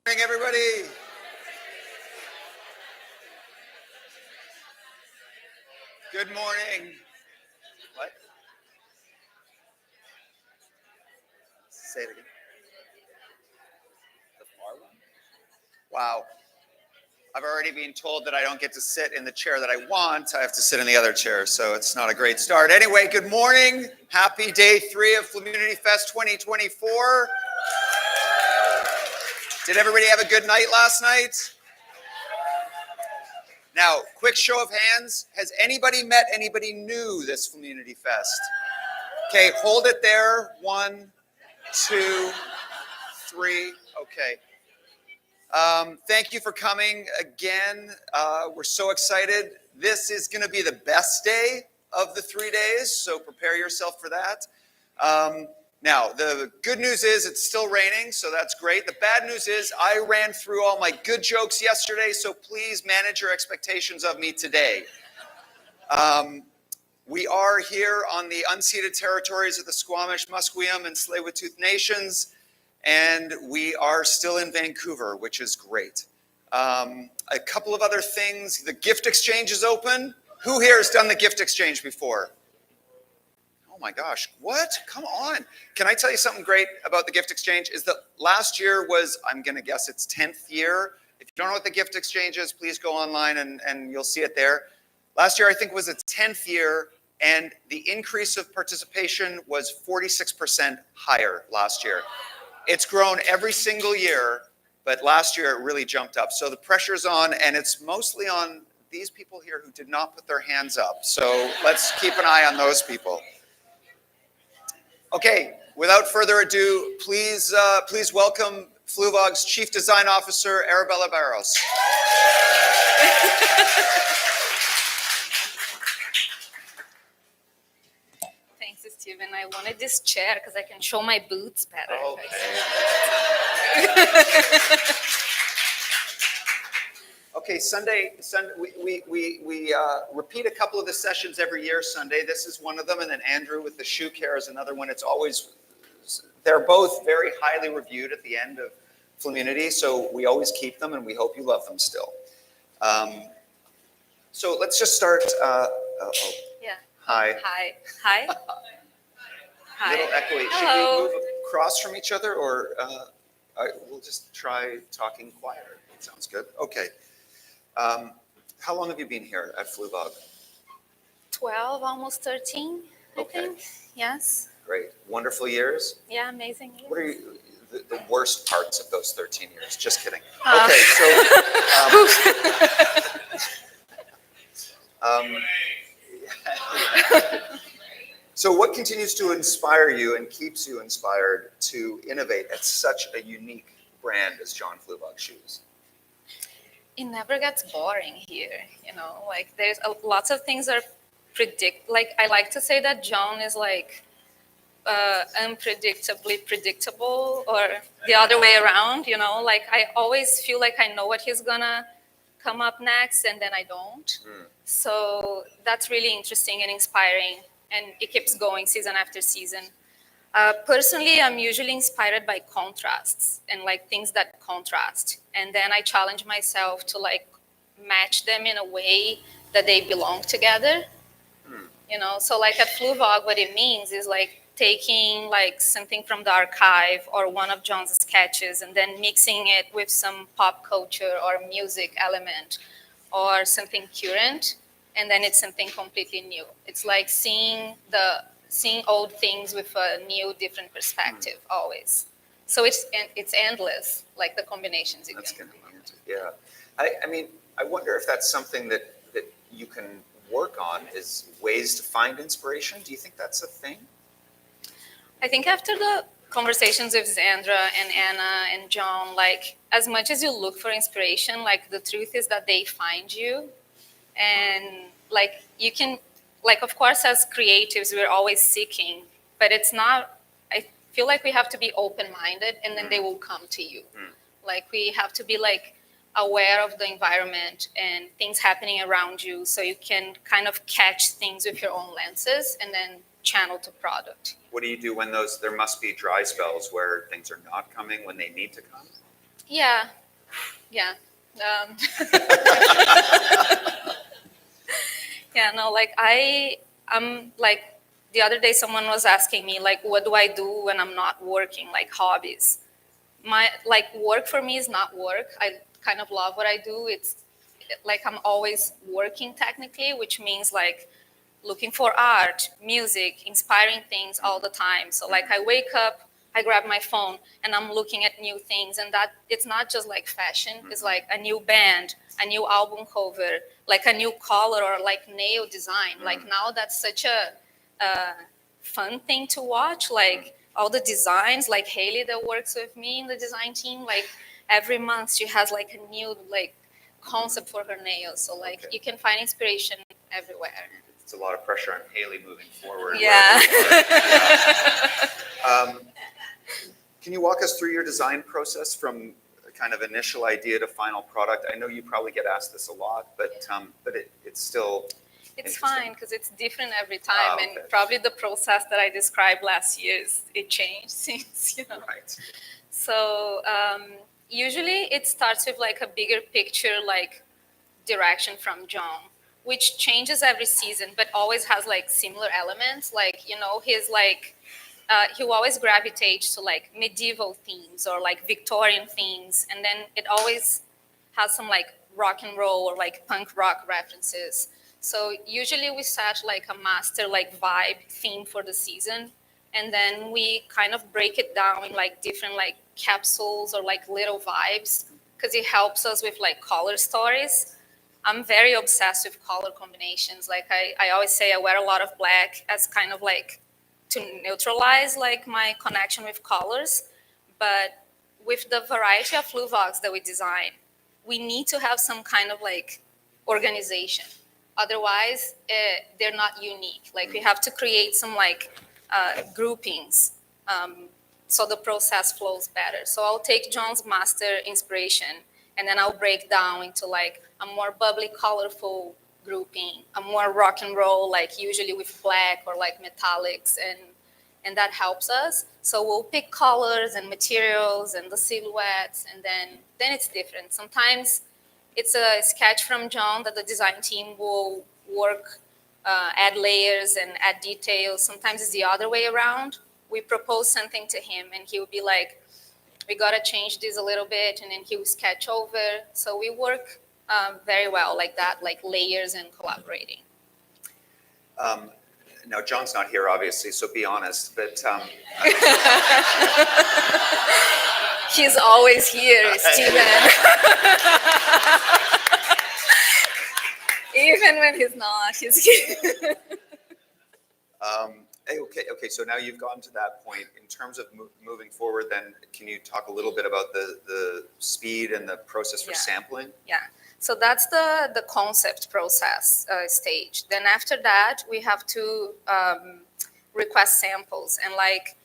Good morning, everybody. Good morning. What? Say it again. The far one? Wow. I've already been told that I don't get to sit in the chair that I want. I have to sit in the other chair, so it's not a great start. Anyway, good morning. Happy day 3 of Flummunity Fest 2024. Did everybody have a good night last night? Now, quick show of hands. Has anybody met anybody new this Flummunity Fest? Okay, hold it there. 1, 2, 3. Okay. Thank you for coming again. We're so excited. This is going to be the best day of the 3 days, so prepare yourself for that. Now, the good news is it's still raining, so that's great. The bad news is I ran through all my good jokes yesterday, so please manage your expectations of me today. We are here on the unceded territories of the Squamish, Musqueam, and Tsleil-Waututh nations, and we are still in Vancouver, which is great. A couple of other things. The gift exchange is open. Who here has done the gift exchange before? Oh my gosh, what? Come on. Can I tell you something great about the gift exchange? Is that last year was, I'm going to guess it's 10th year. If you don't know what the gift exchange is, please go online and you'll see it there. Last year, I think, was its 10th year, and the increase of participation was 46% higher last year. It's grown every single year, but last year it really jumped up. So the pressure's on, and it's mostly on these people here who did not put their hands up. So let's keep an eye on those people. Okay, without further ado, please welcome Fluevog's Chief Design Officer, Arabella Barros. Thanks, Steven. I wanted this chair because I can show my boots better. Okay, Sunday, we repeat a couple of the sessions every year. Sunday, this is one of them, and then Andrew with the shoe care is another one. It's always, they're both very highly reviewed at the end of Flummunity, so we always keep them, and we hope you love them still. So let's just start. Yeah. Hi. Hi. Hi. Hi. Little echoey. Hello. Should we move across from each other, or we'll just try talking quieter? That sounds good. Okay. How long have you been here at Fluevog? 12, almost 13, I Okay. think. Yes. Great. Wonderful years? Yeah, amazing. What are the worst parts of those 13 years? Just kidding. Okay, so what continues to inspire you and keeps you inspired to innovate at such a unique brand as John Fluevog shoes? It never gets boring here, like there's lots of things are like I like to say that John is like unpredictably predictable, or the other way around, like I always feel like I know what he's gonna come up next, and then I don't. So that's really interesting and inspiring, and it keeps going season after season. Personally, I'm usually inspired by contrasts and like things that contrast. And then I challenge myself to like match them in a way that they belong together. So like at Fluevog, what it means is like taking like something from the archive or one of John's sketches and then mixing it with some pop culture or music element or something current. And then it's something completely new. It's like seeing old things with a new, different perspective always. So it's endless, like the combinations you can do. Yeah. I mean, I wonder if that's something that you can work on, is ways to find inspiration. Do you think that's a thing? I think after the conversations with Zandra and Anna and John, like as much as you look for inspiration, like the truth is that they find you. And like you can, like, of course, as creatives, we're always seeking, but it's not, I feel like we have to be open-minded and then they will come to you. Like we have to be like aware of the environment and things happening around you so you can kind of catch things with your own lenses and then channel to product. What do you do when there must be dry spells where things are not coming when they need to come? Yeah, yeah. Um, yeah, no, like I'm like the other day someone was asking me like, what do I do when I'm not working, like hobbies. My like work for me is not work. I kind of love what I do. It's like I'm always working technically, which means like looking for art, music, inspiring things all the time. So like I wake up, I grab my phone and I'm looking at new things, and that it's not just like fashion, it's like a new band, a new album cover, like a new color or like nail design. Like now that's such a fun thing to watch, like all the designs, like Haley that works with me in the design team, like every month she has like a new like concept for her nails. So like Okay. you can find inspiration everywhere. It's a lot of pressure on Haley moving forward. Yeah. Can you walk us through your design process from kind of initial idea to final product? I know you probably get asked this a lot, but it's still It's interesting. fine because it's different every time, Okay. and probably the process that I described last year it changed since, you know. Right. So usually it starts with like a bigger picture, like direction from John, which changes every season, but always has like similar elements. Like, you know, he's like, he'll always gravitate to like medieval themes or like Victorian themes. And then it always has some like rock and roll or like punk rock references. So usually we set like a master like vibe theme for the season. And then we kind of break it down in like different like capsules or like little vibes because it helps us with like color stories. I'm very obsessed with color combinations. Like I always say I wear a lot of black as kind of like to neutralize like my connection with colors. But with the variety of Fluevogs that we design, we need to have some kind of like organization. Otherwise, they're not unique. Like we have to create some like groupings so the process flows better. So I'll take John's master inspiration and then I'll break down into like a more bubbly, colorful grouping, a more rock and roll, like usually with black or like metallics, and that helps us. So we'll pick colors and materials and the silhouettes, and then it's different. Sometimes it's a sketch from John that the design team will work, add layers and add details. Sometimes it's the other way around. We propose something to him and he'll be like, we gotta change this a little bit, and then he will sketch over. So we work very well like that, like layers and collaborating. Now, John's not here, obviously, so be honest, but He's always here, Steven. Even when he's not, he's here. okay, so now you've gotten to that point. In terms of moving forward, then can you talk a little bit about the speed and the process for sampling? Yeah, so that's the concept process stage. Then after that, we have to request samples. And like,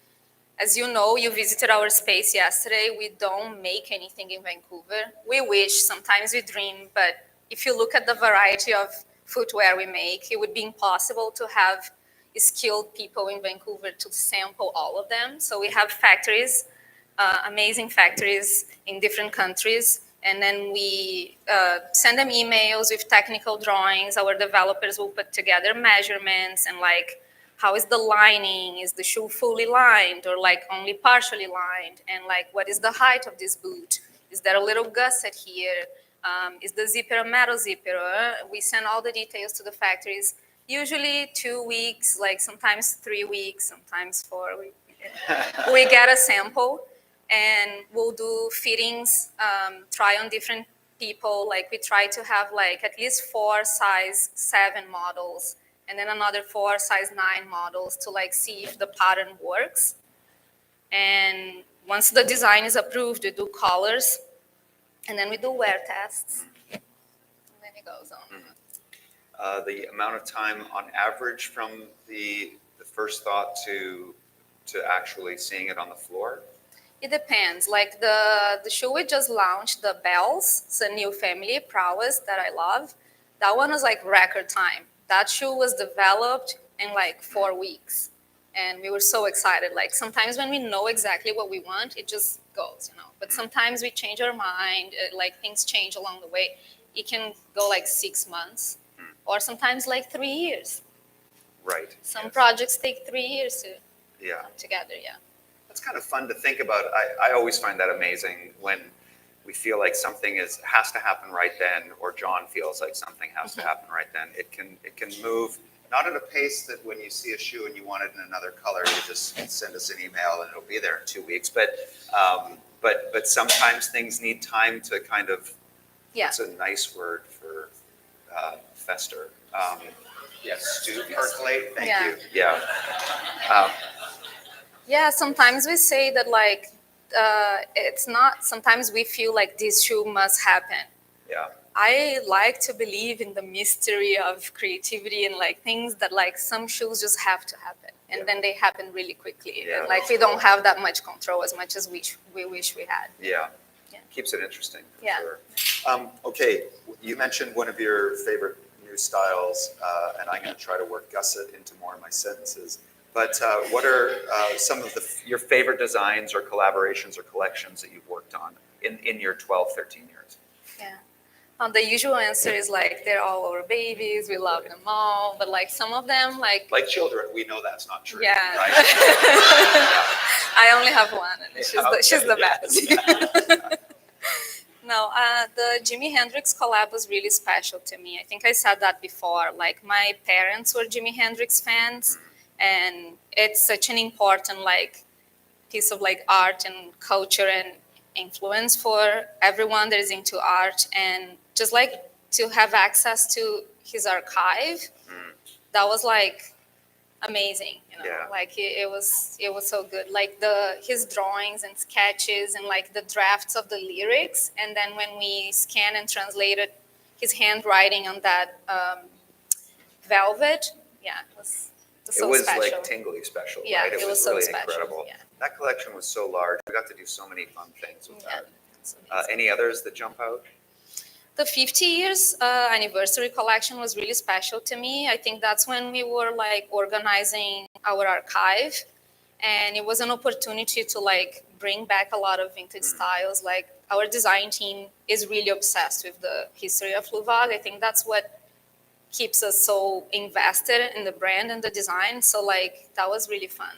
as you know, you visited our space yesterday. We don't make anything in Vancouver. We wish, sometimes we dream, but if you look at the variety of footwear we make, it would be impossible to have skilled people in Vancouver to sample all of them. So we have factories, amazing factories in different countries, and then we send them emails with technical drawings. Our developers will put together measurements and like, how is the lining? Is the shoe fully lined or like only partially lined? And like, what is the height of this boot? Is there a little gusset here? Is the zipper a metal zipper? We send all the details to the factories. Usually 2 weeks, like sometimes 3 weeks, sometimes 4 weeks. We get a sample and we'll do fittings, try on different people. Like we try to have like at least 4 size 7 models and then another 4 size 9 models to like see if the pattern works. And once the design is approved, we do colors and then we do wear tests. And then it goes on. The amount of time on average from the first thought to actually seeing it on the floor? It depends. Like the shoe we just launched, the Bells, it's a new family, Prowess, that I love. That one was like record time. That shoe was developed in like 4 weeks. And we were so excited. Like sometimes when we know exactly what we want, it just goes, you know. But sometimes we change our mind, like things change along the way. It can go like 6 months, or sometimes like 3 years. Right. Some Yes. projects take 3 years to Yeah. come together. Yeah. That's kind of fun to think about. I always find that amazing when we feel like something has to happen right then, or John feels like something has to happen right then. It can move not at a pace that when you see a shoe and you want it in another color, you just send us an email and it'll be there in 2 weeks. But sometimes things need time to kind of. Yeah. That's a nice word for fester. Yes, stew, percolate. Thank Yeah. you. Yeah. Yeah, sometimes we say that like it's not. Sometimes we feel like this shoe must happen. Yeah. I like to believe in the mystery of creativity and like things that like some shoes just have to happen, and Yeah. then they happen really quickly. Yeah, And like we don't have that much control as much as we wish we had. Yeah. Yeah. Keeps it interesting. For Yeah. Sure. Okay, you mentioned one of your favorite new styles, and I'm going to try to work gusset into more of my sentences. But what are some of your favorite designs or collaborations or collections that you've worked on in your 12, 13 years? Yeah. The usual answer is like they're all our babies. We love them all, but like some of them Like children, we know that's not true. Yeah. Right? I only have one, and she's the best. No, the Jimi Hendrix collab was really special to me. I think I said that before. Like my parents were Jimi Hendrix fans, and it's such an important like piece of like art and culture and influence for everyone that is into art, and just like to have access to his archive. That was like amazing, you know. Yeah. Like it was so good, like his drawings and sketches and like the drafts of the lyrics, and then when we scanned and translated his handwriting on that velvet, yeah, it was so it was special. like tingly special, Yeah, right? it was so really special, incredible. yeah. That collection was so large. We got to do so many fun things with Yeah, that. it's amazing. Any others that jump out? The 50 years anniversary collection was really special to me. I think that's when we were like organizing our archive, and it was an opportunity to like bring back a lot of vintage styles. Like our design team is really obsessed with the history of Fluevog. I think that's what keeps us so invested in the brand and the design. So like that was really fun.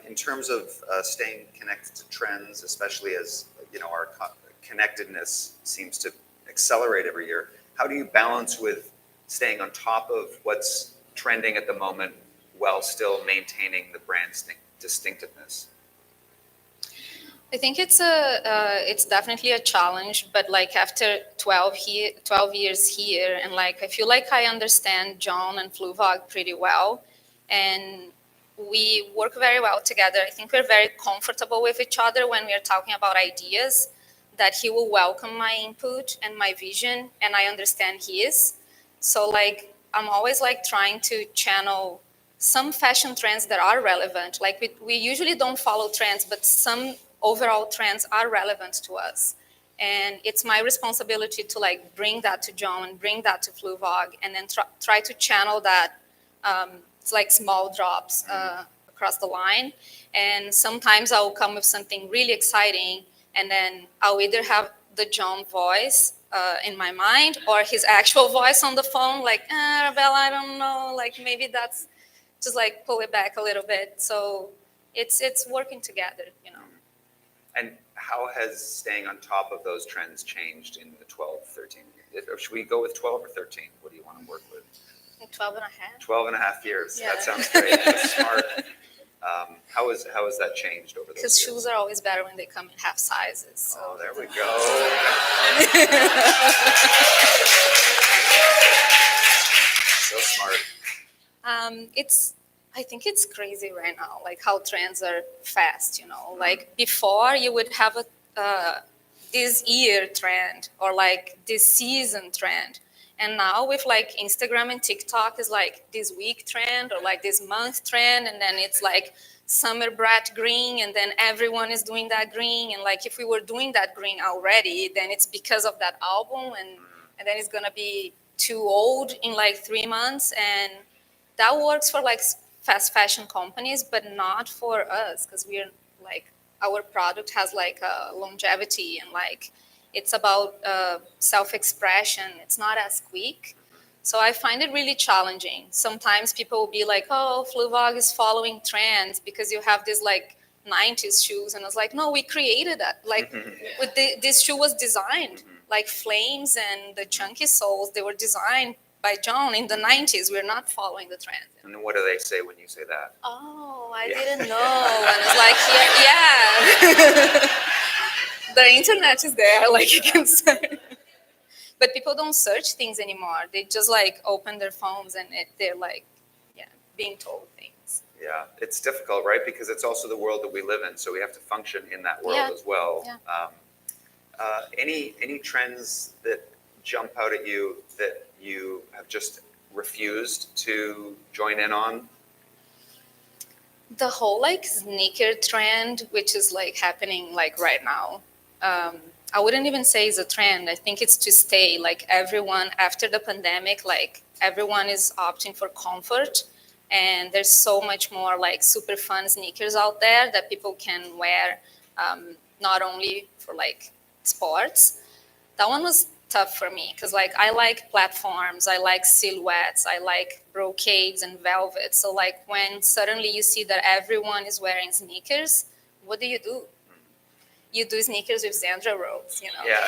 In terms of staying connected to trends, especially as our connectedness seems to accelerate every year, how do you balance with staying on top of what's trending at the moment while still maintaining the brand's distinctiveness? I think it's definitely a challenge, but like after 12 years here, and like I feel like I understand John and Fluevog pretty well, and we work very well together. I think we're very comfortable with each other when we are talking about ideas, that he will welcome my input and my vision, and I understand his. So like I'm always like trying to channel some fashion trends that are relevant. Like we usually don't follow trends, but some overall trends are relevant to us. And it's my responsibility to like bring that to John and bring that to Fluevog, and then try to channel that. It's like small drops across the line. And sometimes I'll come with something really exciting, and then I'll either have the John voice in my mind or his actual voice on the phone, like, Arabella, I don't know, like maybe that's just like pull it back a little bit. So it's working together, you know. And how has staying on top of those trends changed in the 12, 13 years? Or should we go with 12 or 13? What do you want to work with? 12 and a half. 12 and a half years. Yeah. That sounds great. That's smart. How has that changed over those Because years? shoes are always better when they come in half sizes. So. Oh, there we go. So smart. I think it's crazy right now, like how trends are fast, you know. Like before you would have this year trend or like this season trend. And now with like Instagram and TikTok is like this week trend or like this month trend. And then it's like summer brat green, and then everyone is doing that green. And like if we were doing that green already, then it's because of that album, and then it's gonna be too old in like 3 months. And that works for like fast fashion companies, but not for us, because we're like our product has like a longevity and like it's about self-expression. It's not as quick. So I find it really challenging. Sometimes people will be like, oh, Fluevog is following trends because you have this like 90s shoes. And I was like, no, we created that. Like this shoe was designed, like flames and the chunky soles, they were designed by John in the 90s. We're not following the trend. And what do they say when you say that? Oh, I didn't know. And it's like, yeah. The internet is there, like you can say. But people don't search things anymore. They just like open their phones and they're like, yeah, being told things. Yeah, it's difficult, right? Because it's also the world that we live in, so we have to function in that world Yeah. as well. Yeah. Any trends that jump out at you that you have just refused to join in on? The whole like sneaker trend, which is like happening like right now, I wouldn't even say it's a trend. I think it's to stay. Like everyone after the pandemic, like everyone is opting for comfort, and there's so much more like super fun sneakers out there that people can wear, not only for like sports. That one was tough for me because like I like platforms, I like silhouettes, I like brocades and velvet. So like when suddenly you see that everyone is wearing sneakers, what do? You do sneakers with Zandra robes, you know. Yeah.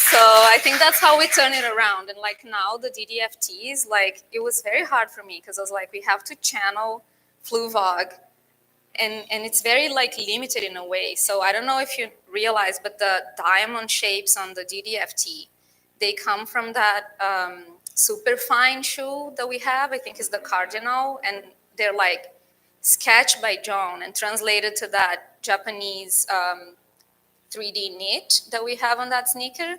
So I think that's how we turn it around. And like now the DDFTs, like it was very hard for me because I was like, we have to channel Fluevog, and it's very like limited in a way. So I don't know if you realize, but the diamond shapes on the DDFT, they come from that super fine shoe that we have. I think is the Cardinal, and they're like sketched by John and translated to that Japanese 3D knit that we have on that sneaker.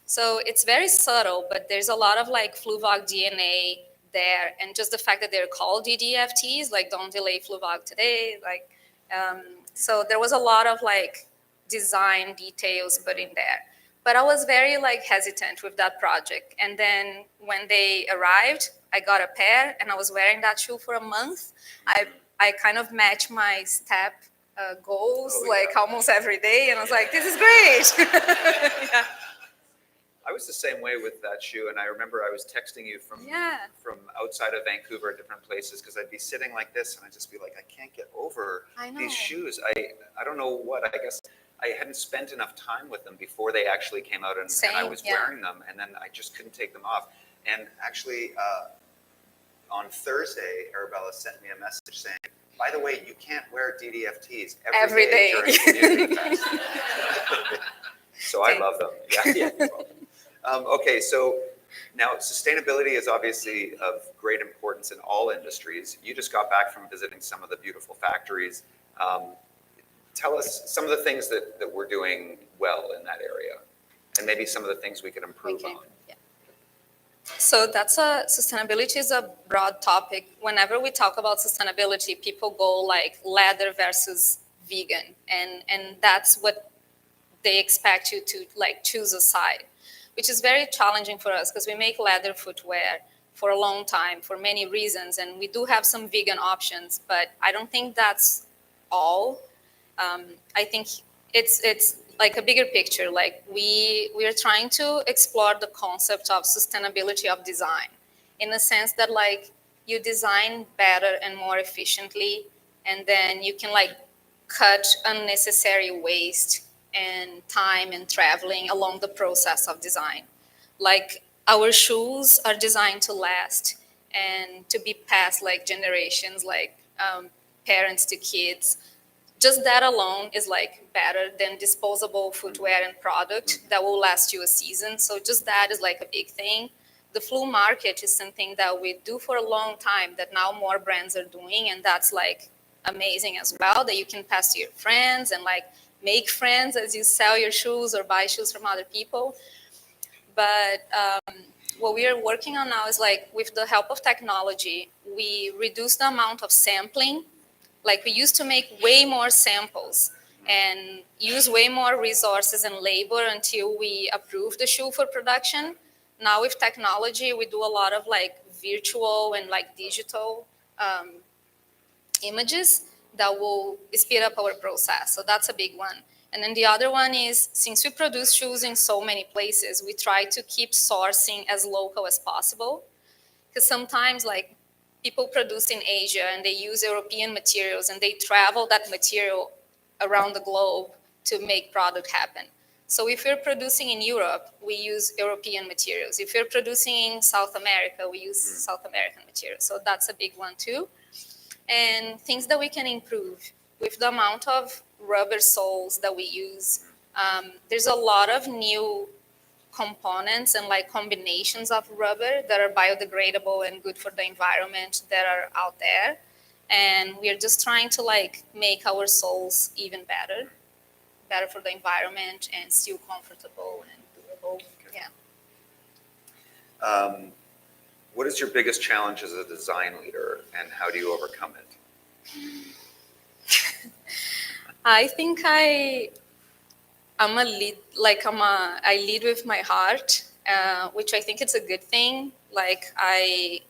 So it's very subtle, but there's a lot of like Fluevog DNA there, and just the fact that they're called DDFTs, like don't delay Fluevog today, like so there was a lot of like design details put in there. But I was very like hesitant with that project, and then when they arrived, I got a pair, and I was wearing that shoe for a month. I kind of matched my step goals like almost every day, and I was like, this is great. Yeah. I was the same way with that shoe, and I remember I was texting you from outside of Vancouver, different places, because I'd be sitting like this, and I'd just be like, I can't get over these shoes. I don't know what. I guess I hadn't spent enough time with them before they actually came out, and I was wearing them, and then I just couldn't take them off. And actually, on Thursday, Arabella sent me a message saying, by the way, you can't wear DDFTs every day during Flummunity Fest. So I love them. Yeah. Okay, so now sustainability is obviously of great importance in all industries. You just got back from visiting some of the beautiful factories. Tell us some of the things that we're doing well in that area, and maybe some of the things we can improve on. Yeah. So sustainability is a broad topic. Whenever we talk about sustainability, people go like leather versus vegan, and that's what they expect you to like choose a side, which is very challenging for us because we make leather footwear for a long time for many reasons, and we do have some vegan options, but I don't think that's all. I think it's like a bigger picture. Like we are trying to explore the concept of sustainability of design, in the sense that like you design better and more efficiently, and then you can like cut unnecessary waste and time and traveling along the process of design. Like our shoes are designed to last and to be passed like generations, like parents to kids. Just that alone is like better than disposable footwear and product that will last you a season. So just that is like a big thing. The Flu market is something that we do for a long time that now more brands are doing, and that's like amazing as well, that you can pass to your friends and like make friends as you sell your shoes or buy shoes from other people. But what we are working on now is like with the help of technology, we reduce the amount of sampling. Like we used to make way more samples and use way more resources and labor until we approve the shoe for production. Now with technology, we do a lot of like virtual and like digital images that will speed up our process. So that's a big one. And then the other one is, since we produce shoes in so many places, we try to keep sourcing as local as possible. Because sometimes, like, people produce in Asia and they use European materials and they travel that material around the globe to make product happen. So if we're producing in Europe, we use European materials. If we're producing in South America, we use South American materials. So that's a big one too. And things that we can improve with the amount of rubber soles that we use. There's a lot of new components and like combinations of rubber that are biodegradable and good for the environment that are out there. And we're just trying to like make our soles even better for the environment and still comfortable and durable. Yeah. What is your biggest challenge as a design leader, and how do you overcome it? I think I lead with my heart, which I think it's a good thing. Like I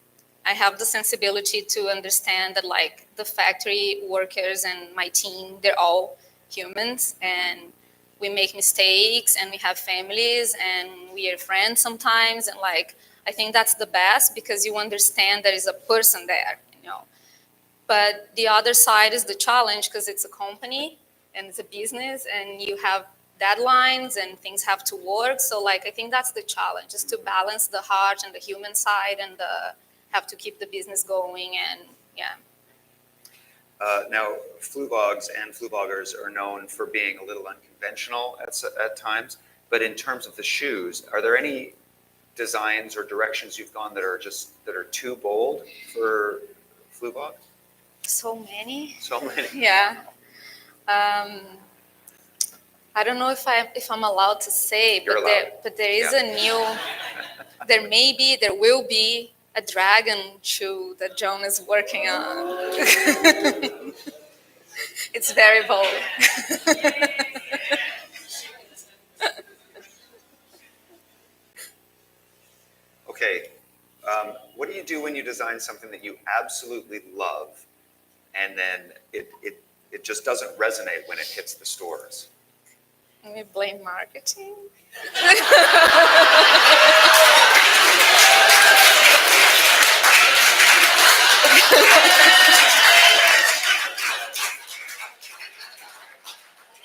have the sensibility to understand that like the factory workers and my team, they're all humans and we make mistakes and we have families and we are friends sometimes. And like, I think that's the best because you understand there is a person there, you know. But the other side is the challenge because it's a company and it's a business and you have deadlines and things have to work. So like, I think that's the challenge, is to balance the heart and the human side and have to keep the business going. And yeah. Now, Fluevogs and Fluevogers are known for being a little unconventional at times, but in terms of the shoes, are there any designs or directions you've gone that are too bold for Fluevog? So many. So many. Yeah. I don't know if I'm allowed to say, but there is a new. There will be a dragon shoe that John is working on. It's very bold. Okay. What do you do when you design something that you absolutely love, and then it just doesn't resonate when it hits the stores? We blame marketing.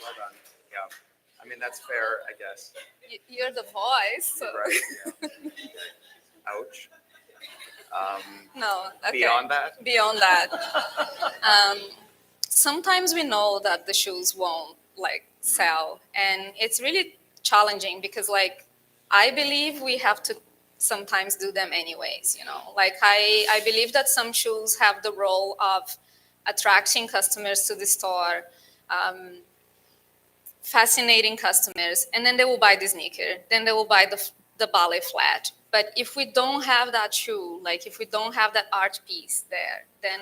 Well done. Yeah. I mean, that's fair, I guess. You're the voice. So. Right. Yeah. Ouch. No. Okay. Beyond that? Beyond that. Sometimes we know that the shoes won't like sell, and it's really challenging because like I believe we have to sometimes do them anyways, you know. Like I believe that some shoes have the role of attracting customers to the store, fascinating customers, and then they will buy the sneaker, then they will buy the ballet flat. But if we don't have that shoe, like if we don't have that art piece there, then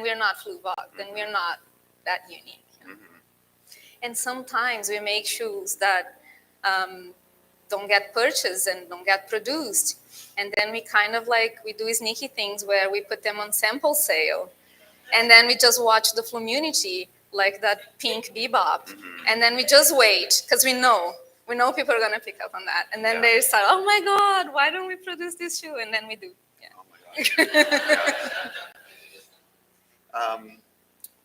we're not Fluevog, then we're not that unique. You know? And sometimes we make shoes that don't get purchased and don't get produced. And then we kind of like, we do sneaky things where we put them on sample sale. And then we just watch the Flummunity, like that pink bebop. And then we just wait, because we know people are going to pick up on that. And then they start, oh my God, why don't we produce this shoe? And then we do. Yeah. Oh my God.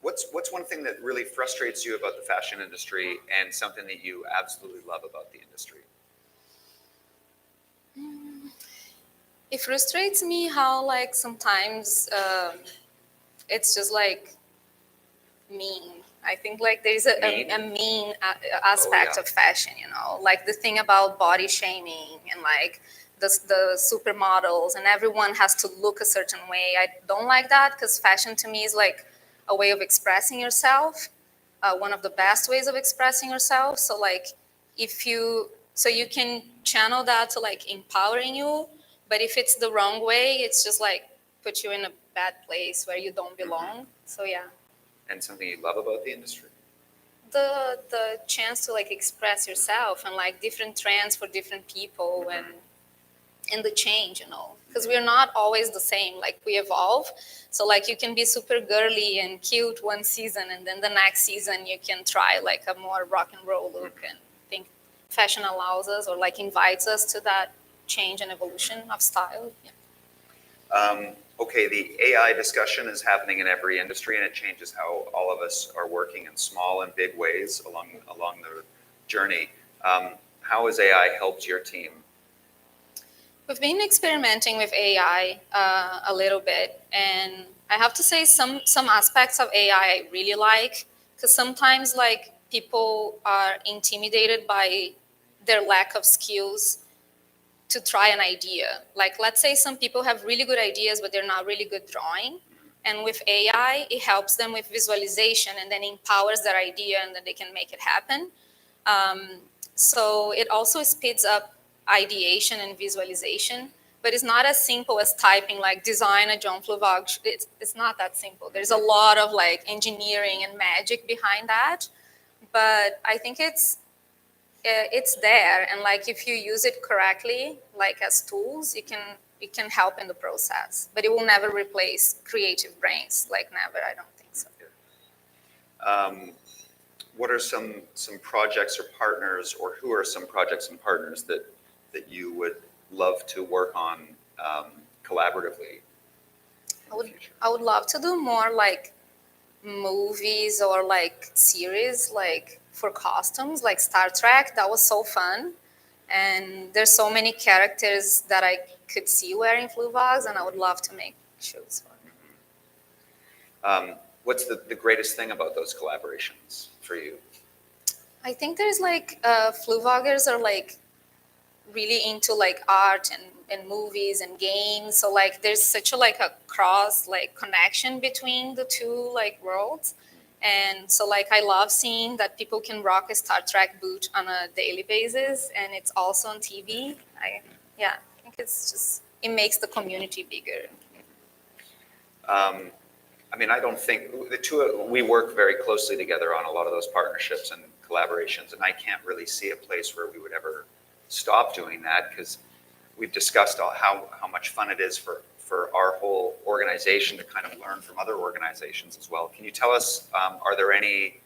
What's one thing that really frustrates you about the fashion industry and something that you absolutely love about the industry? It frustrates me how like sometimes it's just like mean. I think like there's a mean aspect of fashion, you know, like the thing about body shaming and like the supermodels and everyone has to look a certain way. I don't like that because fashion to me is like a way of expressing yourself, one of the best ways of expressing yourself. So like you can channel that to like empowering you, but if it's the wrong way, it's just like put you in a bad place where you don't belong. So yeah. And something you love about the industry? The chance to like express yourself and like different trends for different people and the change, you know, because we're not always the same. Like we evolve. So like you can be super girly and cute one season, and then the next season you can try like a more rock and roll look. And I think fashion allows us or like invites us to that change and evolution of style. Yeah. Okay, the AI discussion is happening in every industry, and it changes how all of us are working in small and big ways along the journey. How has AI helped your team? We've been experimenting with AI a little bit, and I have to say some aspects of AI I really like, because sometimes like people are intimidated by their lack of skills to try an idea. Like let's say some people have really good ideas, but they're not really good drawing. And with AI, it helps them with visualization and then empowers their idea and then they can make it happen. So it also speeds up ideation and visualization, but it's not as simple as typing like design a John Fluevog. It's not that simple. There's a lot of like engineering and magic behind that, but I think it's there, and like if you use it correctly, like as tools, it can help in the process, but it will never replace creative brains. Like never, I don't think so. What are some projects or partners, or who are some projects and partners that you would love to work on collaboratively? I would love to do more like movies or like series, like for costumes, like Star Trek. That was so fun, and there's so many characters that I could see wearing Fluevogs, and I would love to make shows for them. What's the greatest thing about those collaborations for you? I think there's like Fluevogers are like really into like art and movies and games. So like there's such a like a cross like connection between the two like worlds. And so like I love seeing that people can rock a Star Trek boot on a daily basis, and it's also on TV. I think it's just, it makes the community bigger. I mean, I don't think we work very closely together on a lot of those partnerships and collaborations, and I can't really see a place where we would ever stop doing that, because we've discussed how much fun it is for our whole organization to kind of learn from other organizations as well. Can you tell us, are there any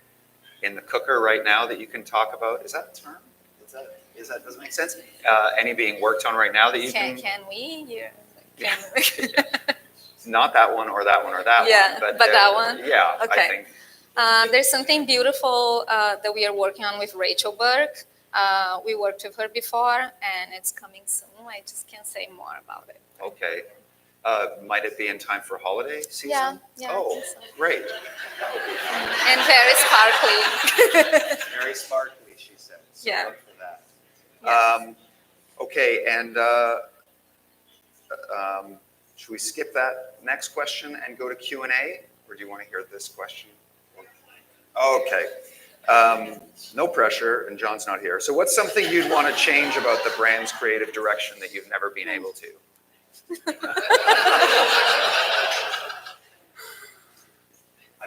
in the cooker right now that you can talk about? Is that a term? Does that make sense? Any being worked on right now that you can? Can we? Yeah. Not that one or that one or that one. But that one? Yeah, okay. I think. There's something beautiful that we are working on with Rachel Burke. We worked with her before, and it's coming soon. I just can't say more about it. Okay. Might it be in time for holiday season? Yeah. Oh, I think so. Great. And very sparkly. Very sparkly, she said. So Yeah. look for that. Yeah. Okay, and should we skip that next question and go to Q&A? Or do you want to hear this question? Okay. No pressure, and John's not here. So what's something you'd want to change about the brand's creative direction that you've never been able to?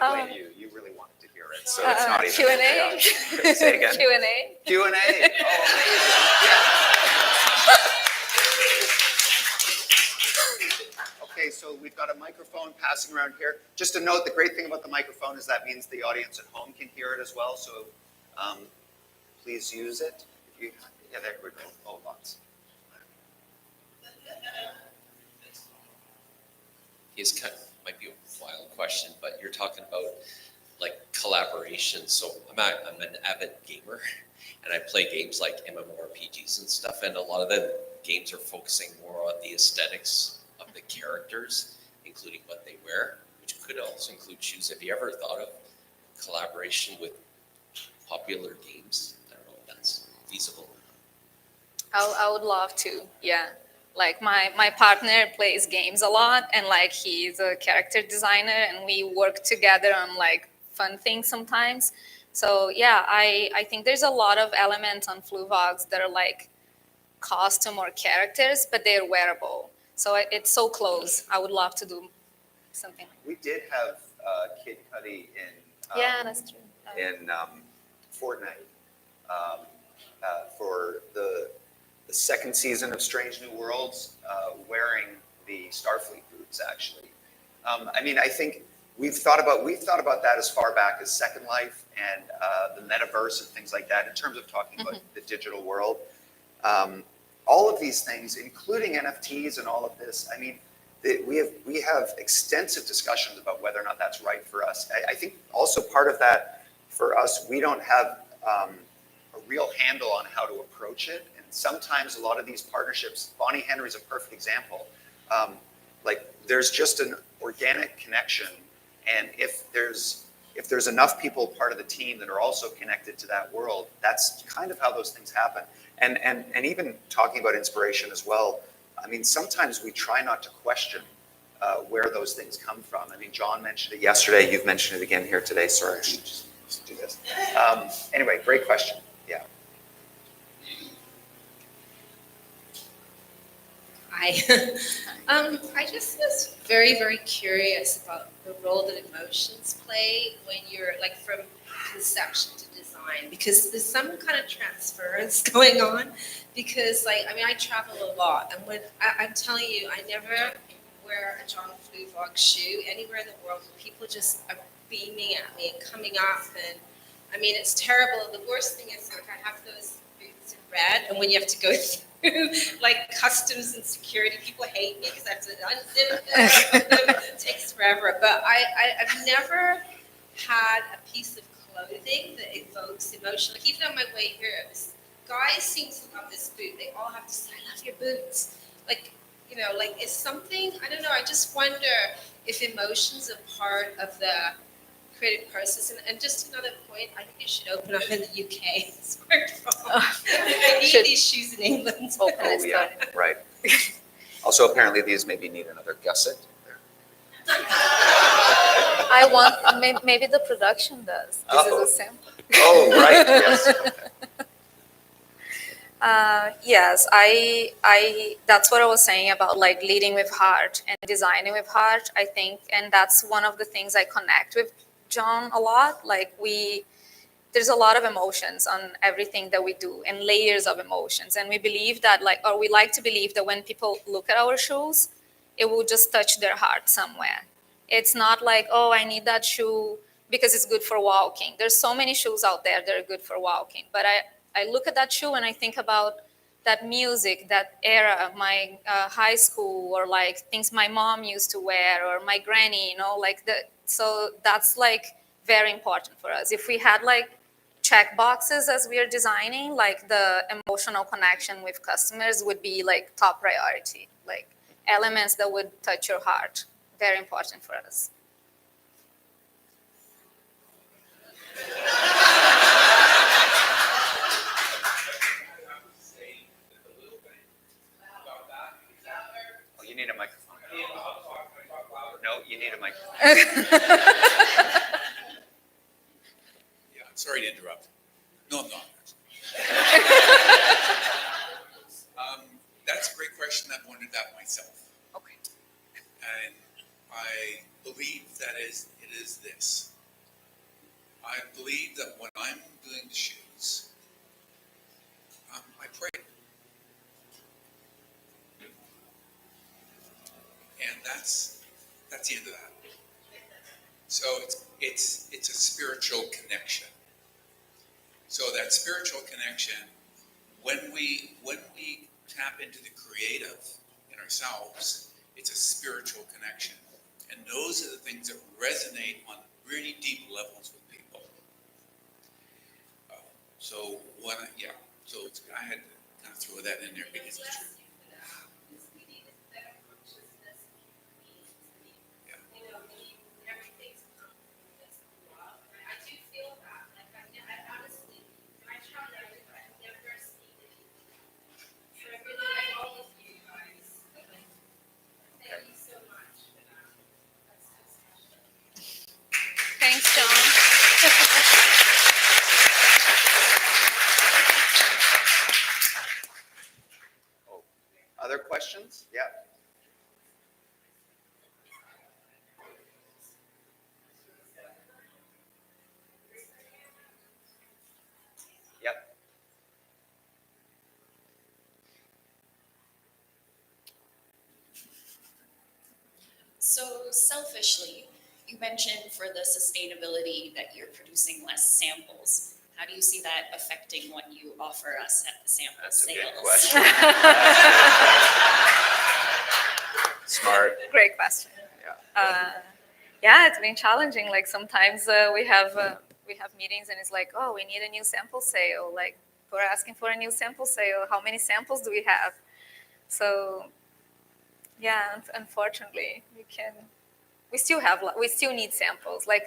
I blame you. You really wanted to hear it, so it's not even. Q&A? Yeah. Say again. Q&A? Q&A. Oh, amazing. Yeah. Okay, so we've got a microphone passing around here. Just to note, the great thing about the microphone is that means the audience at home can hear it as well. So please use it. Yeah, there we go. Oh, lots. Might be a wild question, but you're talking about like collaboration. So I'm an avid gamer, and I play games like MMORPGs and stuff, and a lot of the games are focusing more on the aesthetics of the characters, including what they wear, which could also include shoes. Have you ever thought of collaboration with popular games? I don't know if that's feasible. I would love to, yeah. Like my partner plays games a lot, and like he's a character designer, and we work together on like fun things sometimes. So yeah, I think there's a lot of elements on Fluevogs that are like costume or characters, but they're wearable. So it's so close. I would love to do something. We did have Kid Cudi in. Yeah, that's true. In Fortnite for the the second season of Strange New Worlds wearing the Starfleet boots, actually. I mean, I think we've thought about that as far back as Second Life and the metaverse and things like that in terms of talking about the digital world. All of these things, including NFTs and all of this, I mean, we have extensive discussions about whether or not that's right for us. I think also part of that for us, we don't have a real handle on how to approach it. And sometimes a lot of these partnerships, Bonnie Henry is a perfect example. Like there's just an organic connection. And if there's enough people part of the team that are also connected to that world, that's kind of how those things happen. And even talking about inspiration as well, I mean, sometimes we try not to question where those things come from. I mean, John mentioned it yesterday. You've mentioned it again here today. Sorry, I should just do this. Anyway, great question. Yeah. Hi. I just was very, very curious about the role that emotions play when you're like from conception to design, because there's some kind of transference going on. Because like, I mean, I travel a lot, and when I'm telling you, I never wear a John Fluevog shoe anywhere in the world. People just are beaming at me and coming up, and I mean, it's terrible. The worst thing is like I have those boots in red, and when you have to go through like customs and security, people hate me because I have to unzip them. It takes forever. But I've never had a piece of clothing that evokes emotion. Like even on my way here, guys seem to love this boot. They all have to say, "I love your boots." Like, you know, like it's something, I don't know, I just wonder if emotions are part of the creative process. And just another point, I think you should open up in the UK. It's where I'm from. I need these shoes in England. Oh, yeah, right. Also, apparently these maybe need another gusset. I want, maybe the production does. This is a sample. Oh, right, yes. Okay. Yes, I that's what I was saying about like leading with heart and designing with heart, I think, and that's one of the things I connect with John a lot. Like there's a lot of emotions on everything that we do and layers of emotions. And we believe that we like to believe that when people look at our shoes, it will just touch their heart somewhere. It's not like, oh, I need that shoe because it's good for walking. There's so many shoes out there that are good for walking. But I look at that shoe and I think about that music, that era, my high school, or like things my mom used to wear, or my granny, so that's like very important for us. If we had like check boxes as we are designing, like the emotional connection with customers would be like top priority, like elements that would touch your heart. Very important for us. Oh, you need a microphone. No, you need a microphone. Yeah, I'm sorry to interrupt. No, I'm not. That's a great question. I've wondered that myself. Okay. And I believe that it is this. I believe that when I'm doing the shoes, I pray. And that's the end of that. So it's a spiritual connection. So that spiritual connection, when we tap into the creative in ourselves, it's a spiritual connection. And those are the things that resonate on really deep levels with people. So I had to kind of throw that in there because it's true. Thanks, John. So selfishly, you mentioned for the sustainability that you're producing less samples. How do you see that affecting what you offer us at the sample That's a sales? good question. Smart. Great question. Yeah, it's been challenging. Like sometimes we have meetings and it's like, oh, we need a new sample sale. Like we're asking for a new sample sale. How many samples do we have? So yeah, unfortunately, we still need samples. Like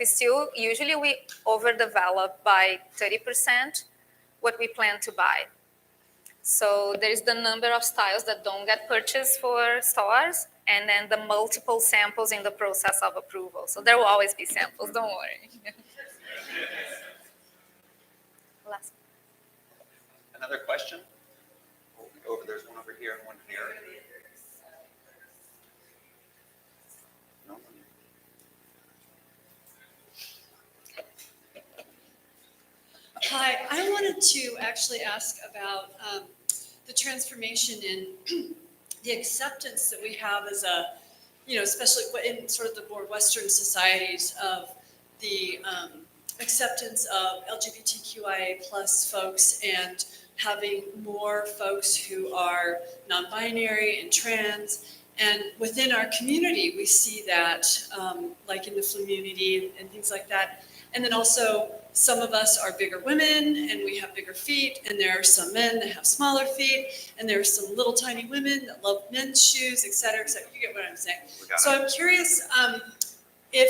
usually we overdevelop by 30% what we plan to buy. So there is the number of styles that don't get purchased for stores, and then the multiple samples in the process of approval. So there will always be samples, don't worry. Last. Another question? There's one over here and one here. No? Hi, I wanted to actually ask about the transformation in the acceptance that we have as a, especially in sort of the more Western societies of the acceptance of LGBTQIA plus folks and having more folks who are non-binary and trans. And within our community, we see that, like in the Flummunity and things like that. And then also, some of us are bigger women and we have bigger feet, and there are some men that have smaller feet, and there are some little tiny women that love men's shoes, et cetera, et cetera. You get what I'm saying. So I'm curious if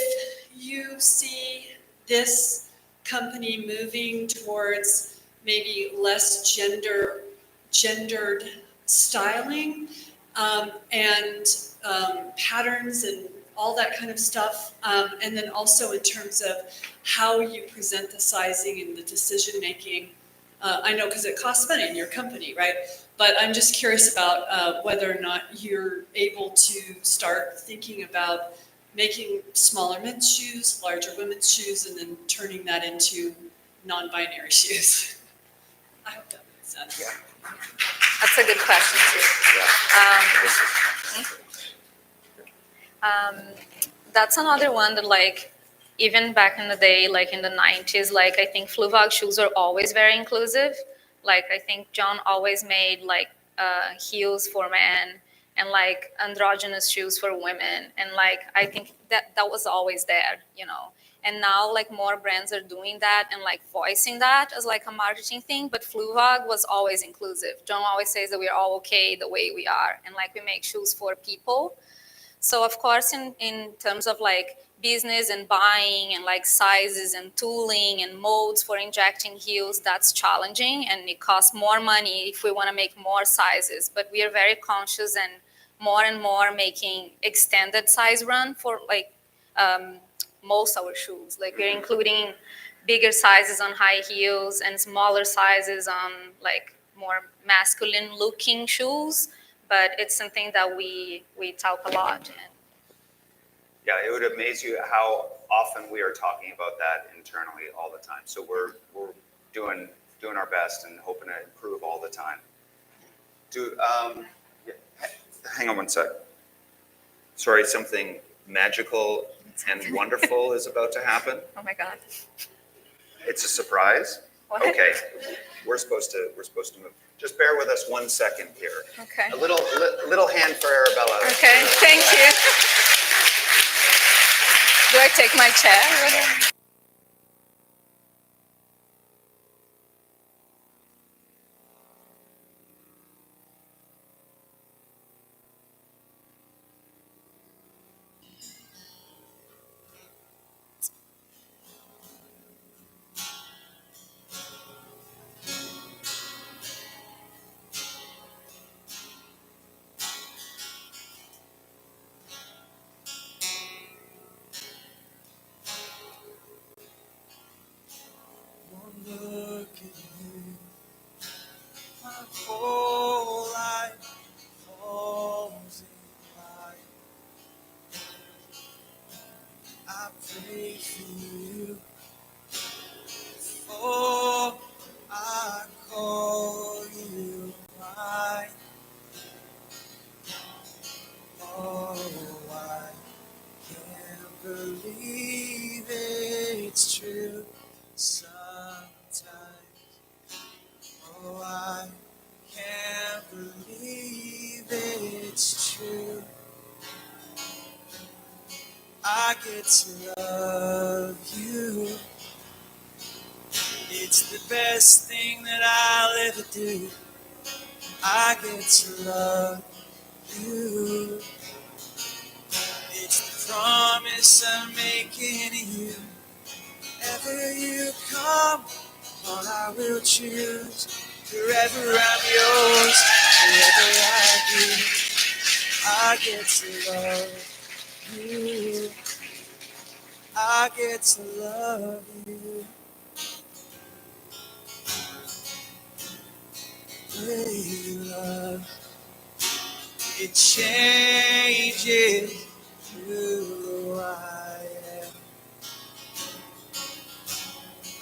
you see this company moving towards maybe less gendered styling and patterns and all that kind of stuff. And then also in terms of how you present the sizing and the decision making. I know because it costs money in your company, right? But I'm just curious about whether or not you're able to start thinking about making smaller men's shoes, larger women's shoes, and then turning that into non-binary shoes. I hope that makes sense. Yeah. That's a good question too. That's another one that like, even back in the day, like in the 90s, like I think Fluevog shoes are always very inclusive. Like I think John always made like heels for men and like androgynous shoes for women. And like, I think that was always there, And now like more brands are doing that and like voicing that as like a marketing thing. But Fluevog was always inclusive. John always says that we're all okay the way we are. And like we make shoes for people. So of course, in terms of like business and buying and like sizes and tooling and molds for injecting heels, that's challenging and it costs more money if we want to make more sizes. But we are very conscious and more making extended size run for like most of our shoes. Like we're including bigger sizes on high heels and smaller sizes on like more masculine looking shoes. But it's something that we talk a lot. Yeah, it would amaze you how often we are talking about that internally all the time. So we're doing our best and hoping to improve all the time. Hang on one sec. Sorry, something magical and wonderful is about to happen. Oh my God. It's a surprise. What? Okay, we're supposed to move. Just bear with us 1 second here. Okay. A little hand for Arabella. Okay, thank you. Do I take my chair? get to love you. It's the best thing that I'll ever do. I get to love you. It's the promise I'm making to you. Wherever you come, Lord, I will choose. Forever I'm yours. Wherever I be, I get to love you. I get to love you. Baby, love, it changes who I am.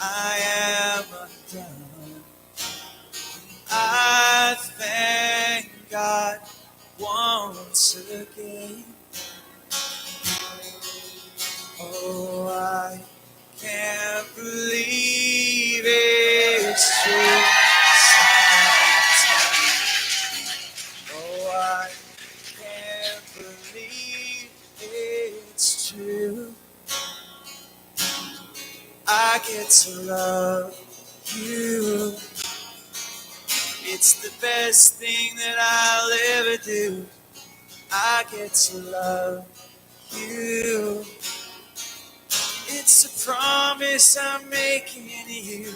I am undone. I thank God once again. Oh, I can't believe it's true. Oh, I can't believe it's true. I get to love you. It's the best thing that I'll ever do. I get to love you. It's a promise I'm making to you.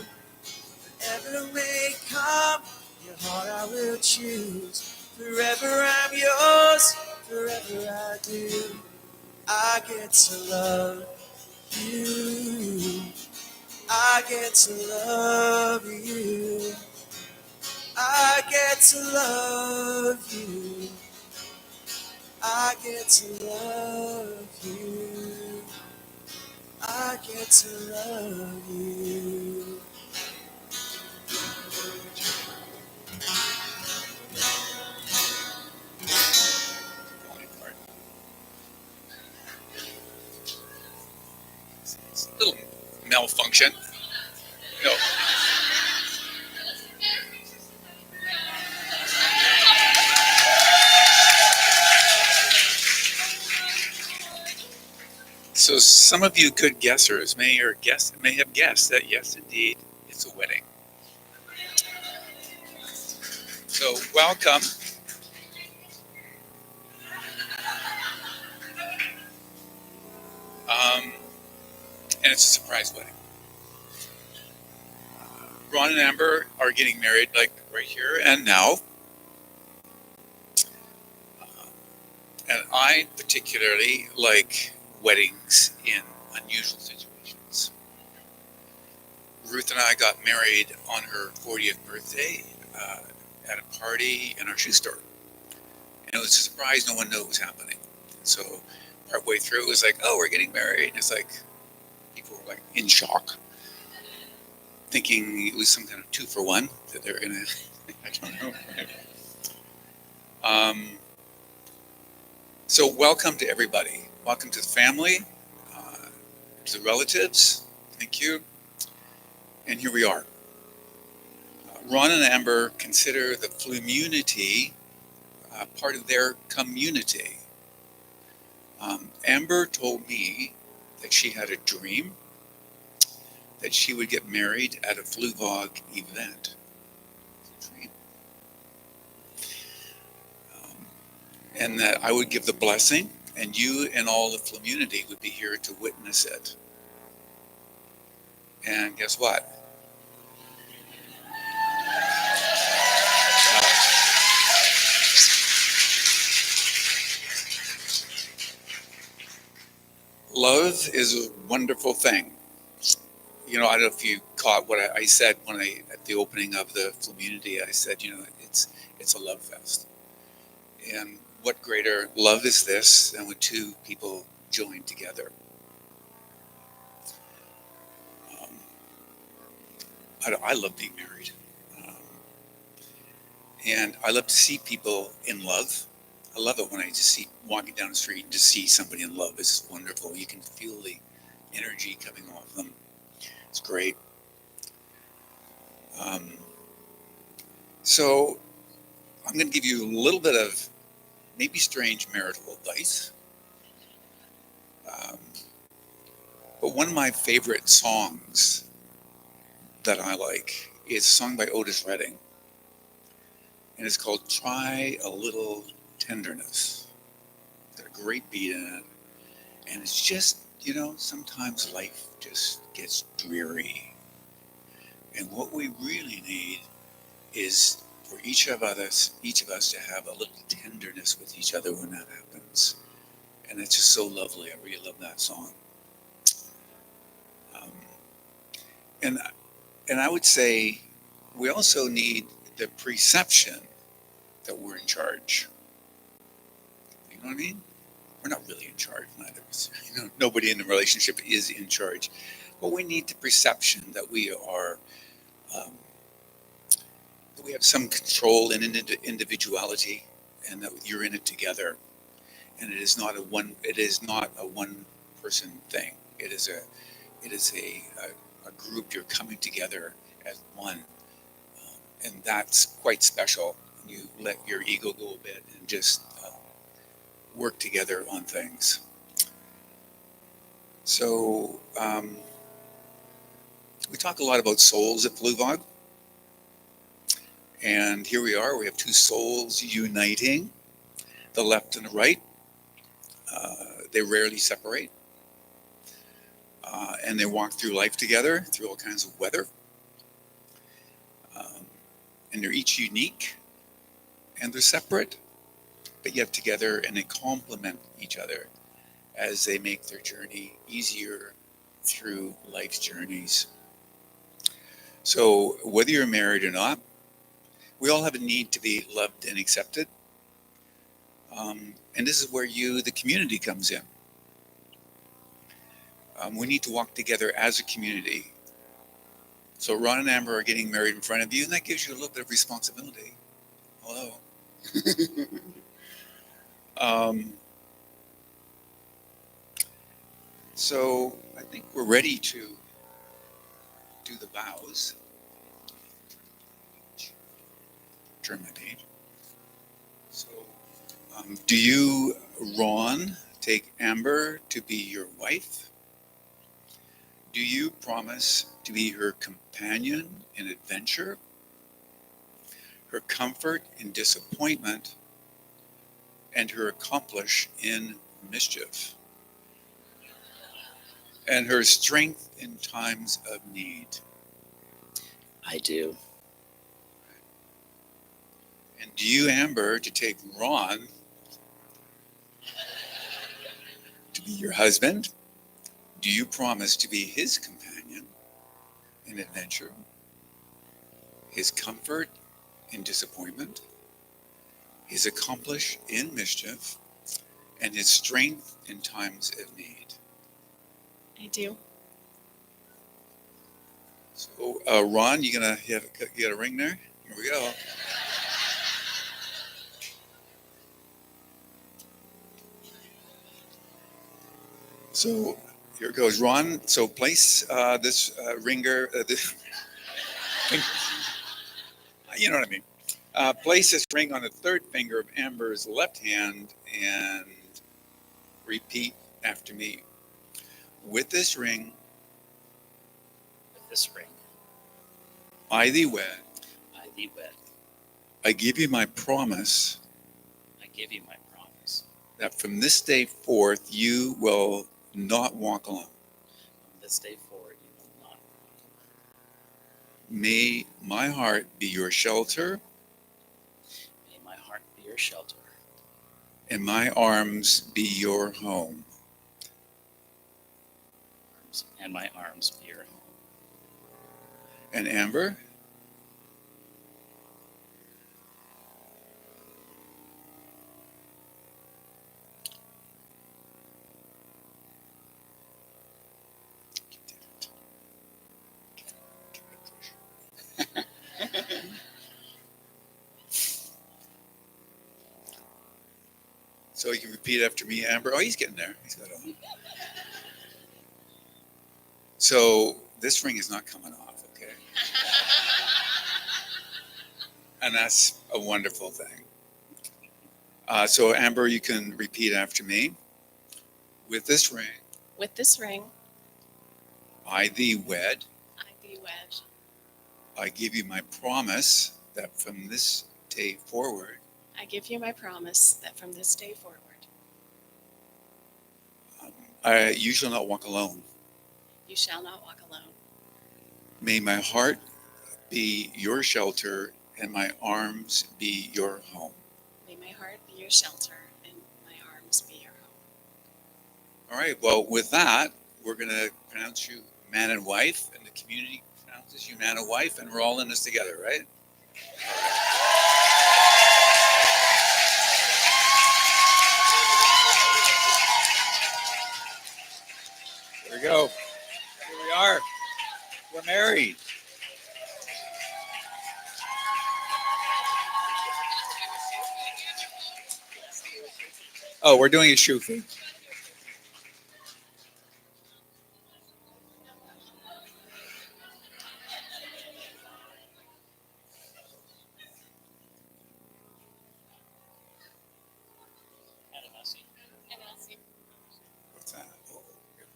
Whatever may come, your heart I will choose. Forever I'm yours, forever I do. I get to love you. I get to love you. I get to love you. I get to love you. I get to love you. It's a little malfunction. No. So some of you good guessers may have guessed that yes, indeed, it's a wedding. So welcome. And it's a surprise wedding. Ron and Amber are getting married like right here and now. And I particularly like weddings in unusual situations. Ruth and I got married on her 40th birthday at a party in our shoe store. And it was a surprise, no one knew it was happening. So partway through, it was like, oh, we're getting married. And it's like, people were like in shock, thinking it was some kind of 2-for-1 that they were gonna, I don't know. So welcome to everybody. Welcome to the family, to the relatives. Thank you. And here we are. Ron and Amber consider the Flummunity part of their community. Amber told me that she had a dream that she would get married at a Fluevog event. It's a dream. And that I would give the blessing, and you and all the Flummunity would be here to witness it. And guess what? Love is a wonderful thing. You know, I don't know if you caught what I said when at the opening of the Flummunity, I said, you know, it's a love fest. And what greater love is this than when two people join together? I love being married. And I love to see people in love. I love it when I just see walking down the street and just see somebody in love. It's wonderful. You can feel the energy coming off them. It's great. So I'm going to give you a little bit of maybe strange marital advice. But one of my favorite songs that I like is a song by Otis Redding. And it's called Try a Little Tenderness. It's got a great beat in it. And it's just, sometimes life just gets dreary. And what we really need is for each of us to have a little tenderness with each other when that happens. And it's just so lovely. I really love that song. And I would say we also need the perception that we're in charge. You know what I mean? We're not really in charge, neither of us. Nobody in the relationship is in charge. But we need the perception that we are, that we have some control and individuality, and that you're in it together. And it is not a one person thing. It is a group. You're coming together as one, and that's quite special. You let your ego go a bit and just work together on things. So we talk a lot about souls at Fluevog, and here we are. We have two souls uniting, the left and the right. They rarely separate. And they walk through life together, through all kinds of weather. And they're each unique, and they're separate, but yet together, and they complement each other as they make their journey easier through life's journeys. So whether you're married or not, we all have a need to be loved and accepted. And this is where the community comes in. We need to walk together as a community. So Ron and Amber are getting married in front of you, and that gives you a little bit of responsibility. Hello. So I think we're ready to do the vows. Turn my page. So do you, Ron, take Amber to be your wife? Do you promise to be her companion in adventure, her comfort in disappointment, and her accomplice in mischief, and her strength in times of need? I do. And do you, Amber, to take Ron to be your husband? Do you promise to be his companion in adventure, his comfort in disappointment, his accomplice in mischief, and his strength in times of need? I do. So, Ron, you got a ring there? Here we go. So here it goes, Ron. So place this ringer. You know what I mean. Place this ring on the third finger of Amber's left hand and repeat after me. With this ring, I thee wed. I give you my promise. That from this day forth you will not walk alone. May my heart be your shelter. And my arms be your home. And Amber? So you can repeat after me, Amber. Oh, he's getting there. He's got it on. So this ring is not coming off, okay? And that's a wonderful thing. So Amber, you can repeat after me. With this ring, I thee wed, I thee wed. I give you my promise that from this day forward, I give you my promise that from this day forward, you shall not walk alone. you shall not walk alone. May my heart be your shelter and my arms be your home. May my heart be your shelter and my arms be your home. All right, well, with that, we're going to pronounce you man and wife, and the community pronounces you man and wife, and we're all in this together, right? There we go. Here we are. We're married. Oh, we're doing a shoe thing. What's that? Oh, okay.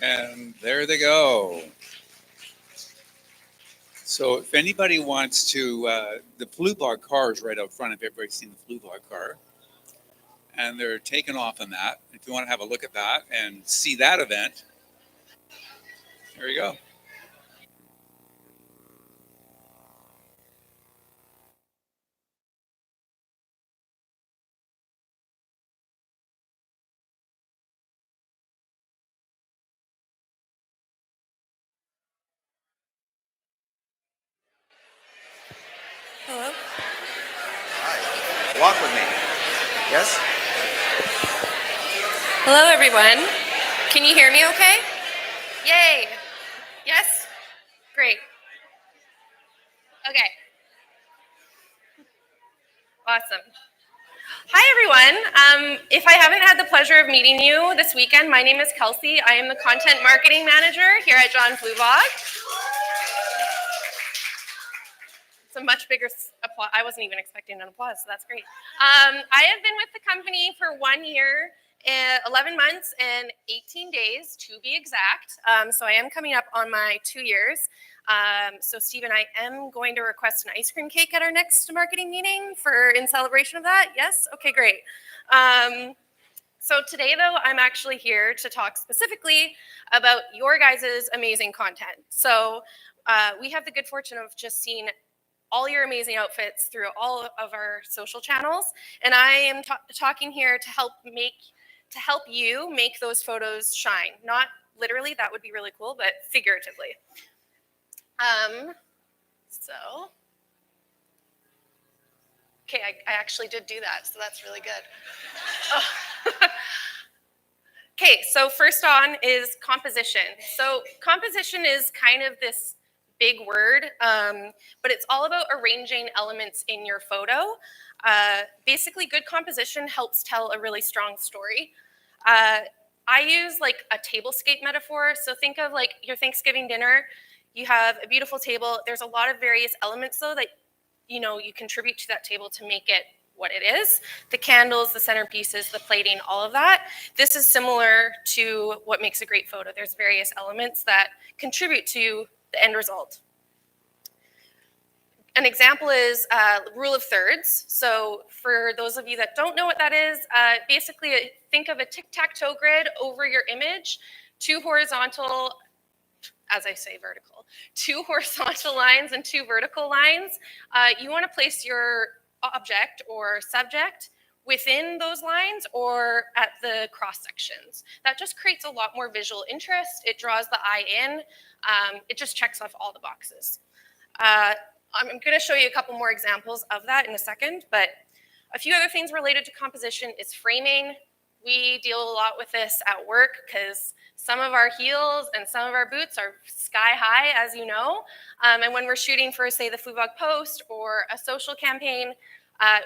And there they go. So if anybody wants to, the Fluevog car is right out front, if everybody's seen the Fluevog car. And they're taking off on that. If you want to have a look at that and see that event, there you go. Hello? Hi. Walk with me. Yes? Hello, everyone. Can you hear me okay? Yay. Yes? Great. Okay. Awesome. Hi, everyone. If I haven't had the pleasure of meeting you this weekend, my name is Kelsey. I am the Content Marketing Manager here at Fluevog. It's a much bigger applause. I wasn't even expecting an applause, so that's great. I have been with the company for 1 year, 11 months, and 18 days to be exact. So I am coming up on my 2 years. So Steve and I am going to request an ice cream cake at our next marketing meeting in celebration of that. Yes? Okay, great. So today, though, I'm actually here to talk specifically about your guys' amazing content. So we have the good fortune of just seeing all your amazing outfits through all of our social channels, and I am talking here to help you make those photos shine. Not literally, that would be really cool, but figuratively. Okay, I actually did do that, so that's really good. Oh. Okay, so first on is composition. So composition is kind of this big word, but it's all about arranging elements in your photo. Basically, good composition helps tell a really strong story. I use like a tablescape metaphor. So think of like your Thanksgiving dinner. You have a beautiful table. There's a lot of various elements though that you contribute to that table to make it what it is. The candles, the centerpieces, the plating, all of that. This is similar to what makes a great photo. There's various elements that contribute to the end result. An example is rule of thirds. So for those of you that don't know what that is, basically think of a tic-tac-toe grid over your image, 2 horizontal as I say vertical, 2 horizontal lines and 2 vertical lines. You want to place your object or subject within those lines or at the cross sections. That just creates a lot more visual interest. It draws the eye in. It just checks off all the boxes. I'm going to show you a couple more examples of that in a second, but a few other things related to composition is framing. We deal a lot with this at work because some of our heels and some of our boots are sky high, as you know. And when we're shooting for, say, the Fluevog post or a social campaign,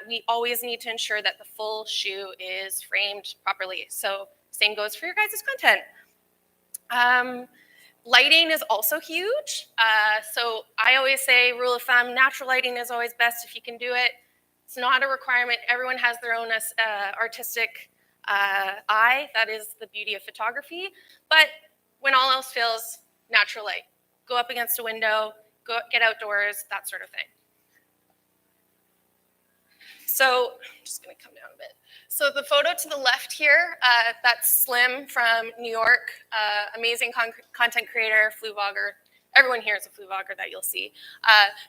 we always need to ensure that the full shoe is framed properly. So same goes for your guys' content. Lighting is also huge. So I always say, rule of thumb, natural lighting is always best if you can do it. It's not a requirement. Everyone has their own artistic eye. That is the beauty of photography. But when all else fails, natural light. Go up against a window, get outdoors, that sort of thing. So I'm just going to come down a bit. So the photo to the left here, that's Slim from New York, amazing content creator, Fluevoger. Everyone here is a Fluevoger that you'll see.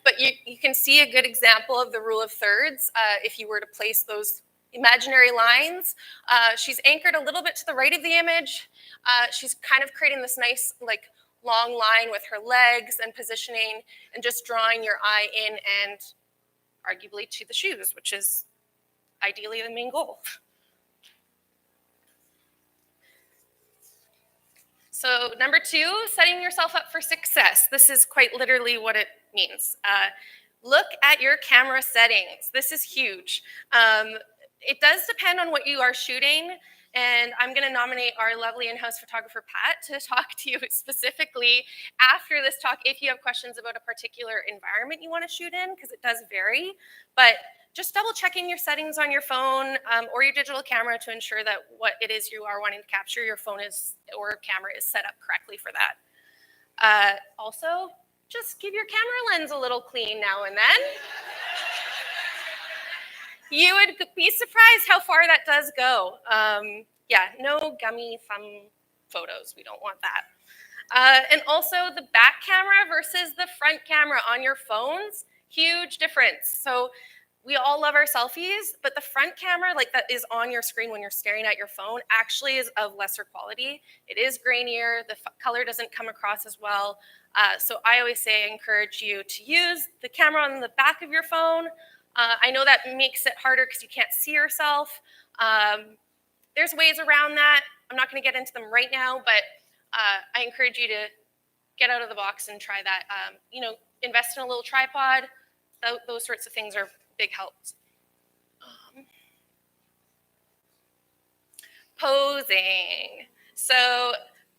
But you can see a good example of the rule of thirds if you were to place those imaginary lines. She's anchored a little bit to the right of the image. She's kind of creating this nice like long line with her legs and positioning and just drawing your eye in and arguably to the shoes, which is ideally the main goal. So number 2, setting yourself up for success. This is quite literally what it means. Look at your camera settings. This is huge. It does depend on what you are shooting, and I'm going to nominate our lovely in-house photographer, Pat, to talk to you specifically after this talk if you have questions about a particular environment you want to shoot in, because it does vary. But just double checking your settings on your phone or your digital camera to ensure that what it is you are wanting to capture, your phone is or camera is set up correctly for that. Also, just give your camera lens a little clean now and then. You would be surprised how far that does go. Yeah, no gummy thumb photos. We don't want that. And also the back camera versus the front camera on your phones, huge difference. So we all love our selfies, but the front camera, like that is on your screen when you're staring at your phone, actually is of lesser quality. It is grainier. The color doesn't come across as well. So I always say I encourage you to use the camera on the back of your phone. I know that makes it harder because you can't see yourself. There's ways around that. I'm not going to get into them right now, but I encourage you to get out of the box and try that. Invest in a little tripod. Those sorts of things are big helps. Posing. So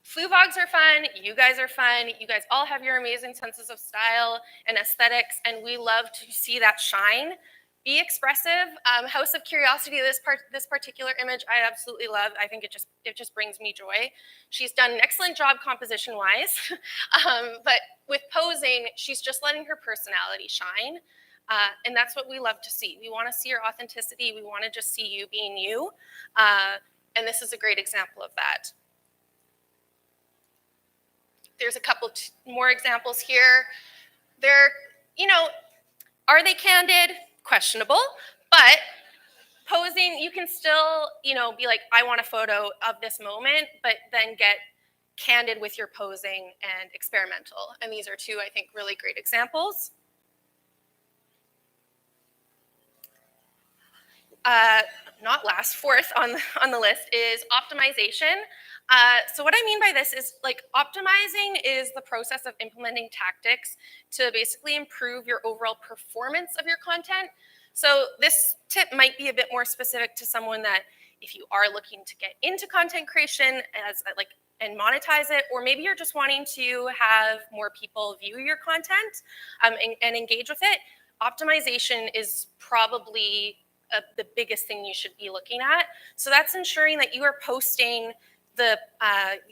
Fluevogs are fun. You guys are fun. You guys all have your amazing senses of style and aesthetics, and we love to see that shine. Be expressive. House of Curiosity, this particular image, I absolutely love. I think it just brings me joy. She's done an excellent job composition-wise, but with posing, she's just letting her personality shine, and that's what we love to see. We want to see your authenticity. We want to just see you being you, and this is a great example of that. There's a couple more examples here. Are they candid? Questionable, but posing, you can still, be like, I want a photo of this moment, but then get candid with your posing and experimental. And these are 2, I think, really great examples. Not last, 4th on the list is optimization. So what I mean by this is optimizing is the process of implementing tactics to basically improve your overall performance of your content. So this tip might be a bit more specific to someone that if you are looking to get into content creation and monetize it, or maybe you're just wanting to have more people view your content and engage with it, optimization is probably the biggest thing you should be looking at. So that's ensuring that you are posting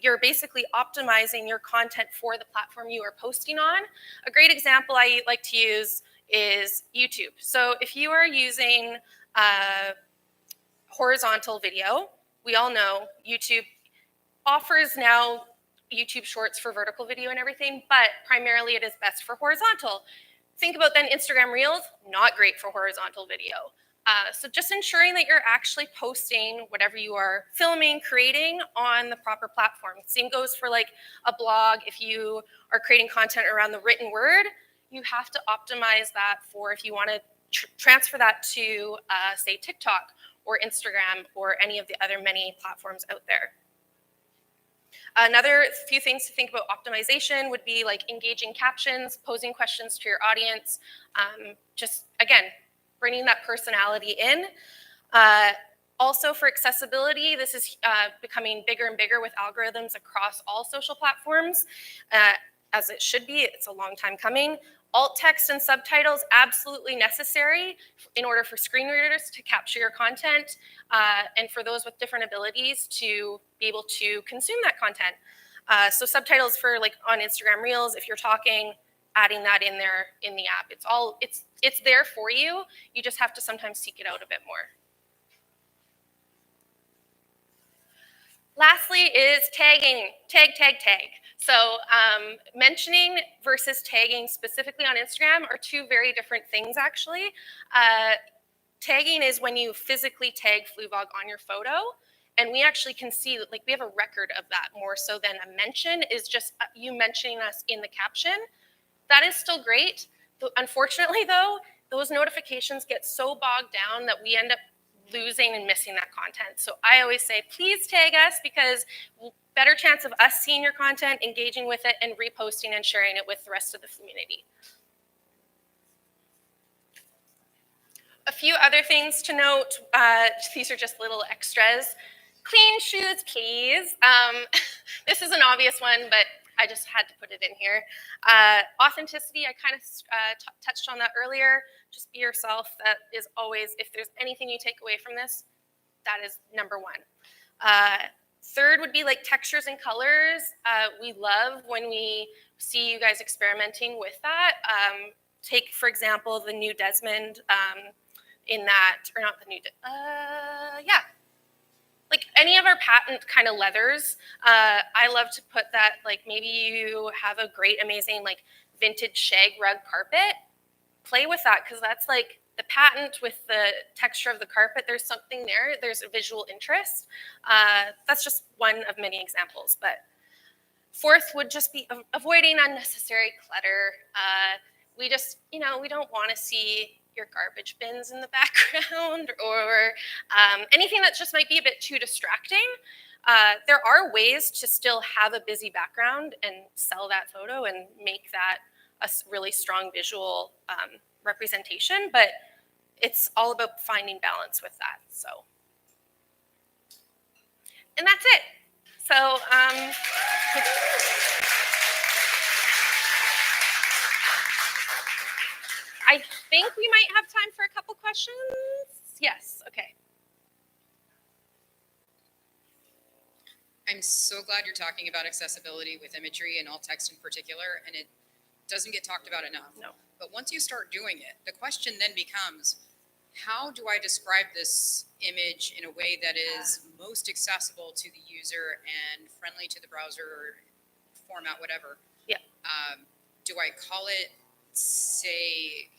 you're basically optimizing your content for the platform you are posting on. A great example I like to use is YouTube. So if you are using horizontal video, we all know YouTube offers now YouTube Shorts for vertical video and everything, but primarily it is best for horizontal. Think about then Instagram Reels, not great for horizontal video. So just ensuring that you're actually posting whatever you are filming, creating on the proper platform. Same goes for like a blog. If you are creating content around the written word, you have to optimize that for if you want to transfer that to, say, TikTok or Instagram or any of the other many platforms out there. Another few things to think about optimization would be like engaging captions, posing questions to your audience, just, again, bringing that personality in. Also for accessibility, this is becoming bigger and bigger with algorithms across all social platforms, as it should be. It's a long time coming. Alt text and subtitles, absolutely necessary in order for screen readers to capture your content and for those with different abilities to be able to consume that content. So subtitles for like on Instagram Reels, if you're talking, adding that in there in the app. It's there for you. You just have to sometimes seek it out a bit more. Lastly is tagging, tag. So mentioning versus tagging specifically on Instagram are two very different things actually. Tagging is when you physically tag Fluevog on your photo, and we actually can see, like we have a record of that more so than a mention is just you mentioning us in the caption. That is still great. Unfortunately though, those notifications get so bogged down that we end up losing and missing that content. So I always say, please tag us because better chance of us seeing your content, engaging with it, and reposting and sharing it with the rest of the community. A few other things to note. These are just little extras. Clean shoes, please. This is an obvious one, but I just had to put it in here. Authenticity, I kind of touched on that earlier. Just be yourself. That is always, if there's anything you take away from this, that is number one. Third would be like textures and colors. We love when we see you guys experimenting with that. Take, for example, the new Desmond in that, or not the new, yeah. Like any of our patent kind of leathers, I love to put that, like maybe you have a great, amazing like vintage shag rug carpet, play with that because that's like the patent with the texture of the carpet, there's something there, there's a visual interest. That's just one of many examples. But fourth would just be avoiding unnecessary clutter. We just, we don't want to see your garbage bins in the background or anything that just might be a bit too distracting. There are ways to still have a busy background and sell that photo and make that a really strong visual representation, but it's all about finding balance with that. So, and that's it. So, I think we might have time for a couple questions. Yes, okay. I'm so glad you're talking about accessibility with imagery and alt text in particular, and it doesn't get talked about enough. No. But once you start doing it, the question then becomes, how do I describe this image in a way that is most accessible to the user and friendly to the browser or format, whatever? Yeah. Do I call it, say,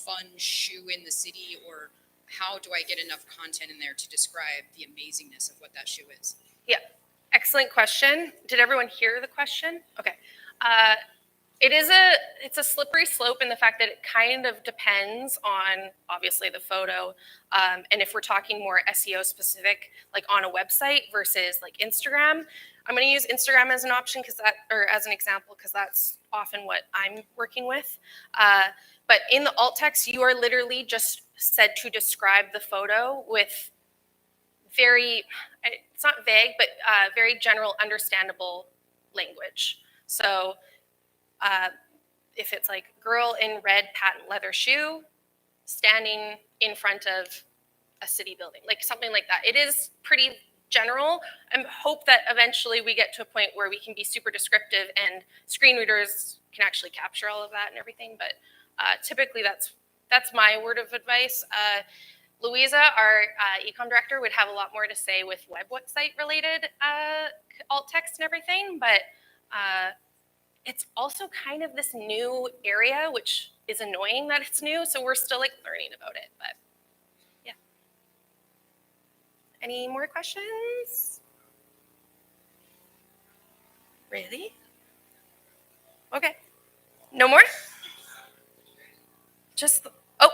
fun shoe in the city, or how do I get enough content in there to describe the amazingness of what that shoe is? Yeah, excellent question. Did everyone hear the question? Okay. It's a slippery slope in the fact that it kind of depends on obviously the photo, and if we're talking more SEO specific, like on a website versus like Instagram. I'm going to use Instagram as an option or as an example because that's often what I'm working with. But in the alt text, you are literally just said to describe the photo with it's not vague, but very general, understandable language. So if it's like girl in red patent leather shoe standing in front of a city building, like something like that. It is pretty general. I hope that eventually we get to a point where we can be super descriptive and screen readers can actually capture all of that and everything. But typically that's my word of advice. Louisa, our ecom director, would have a lot more to say with website related alt text and everything, but it's also kind of this new area, which is annoying that it's new, so we're still like learning about it, but yeah. Any more questions? Really? Okay. No more? Just, oh.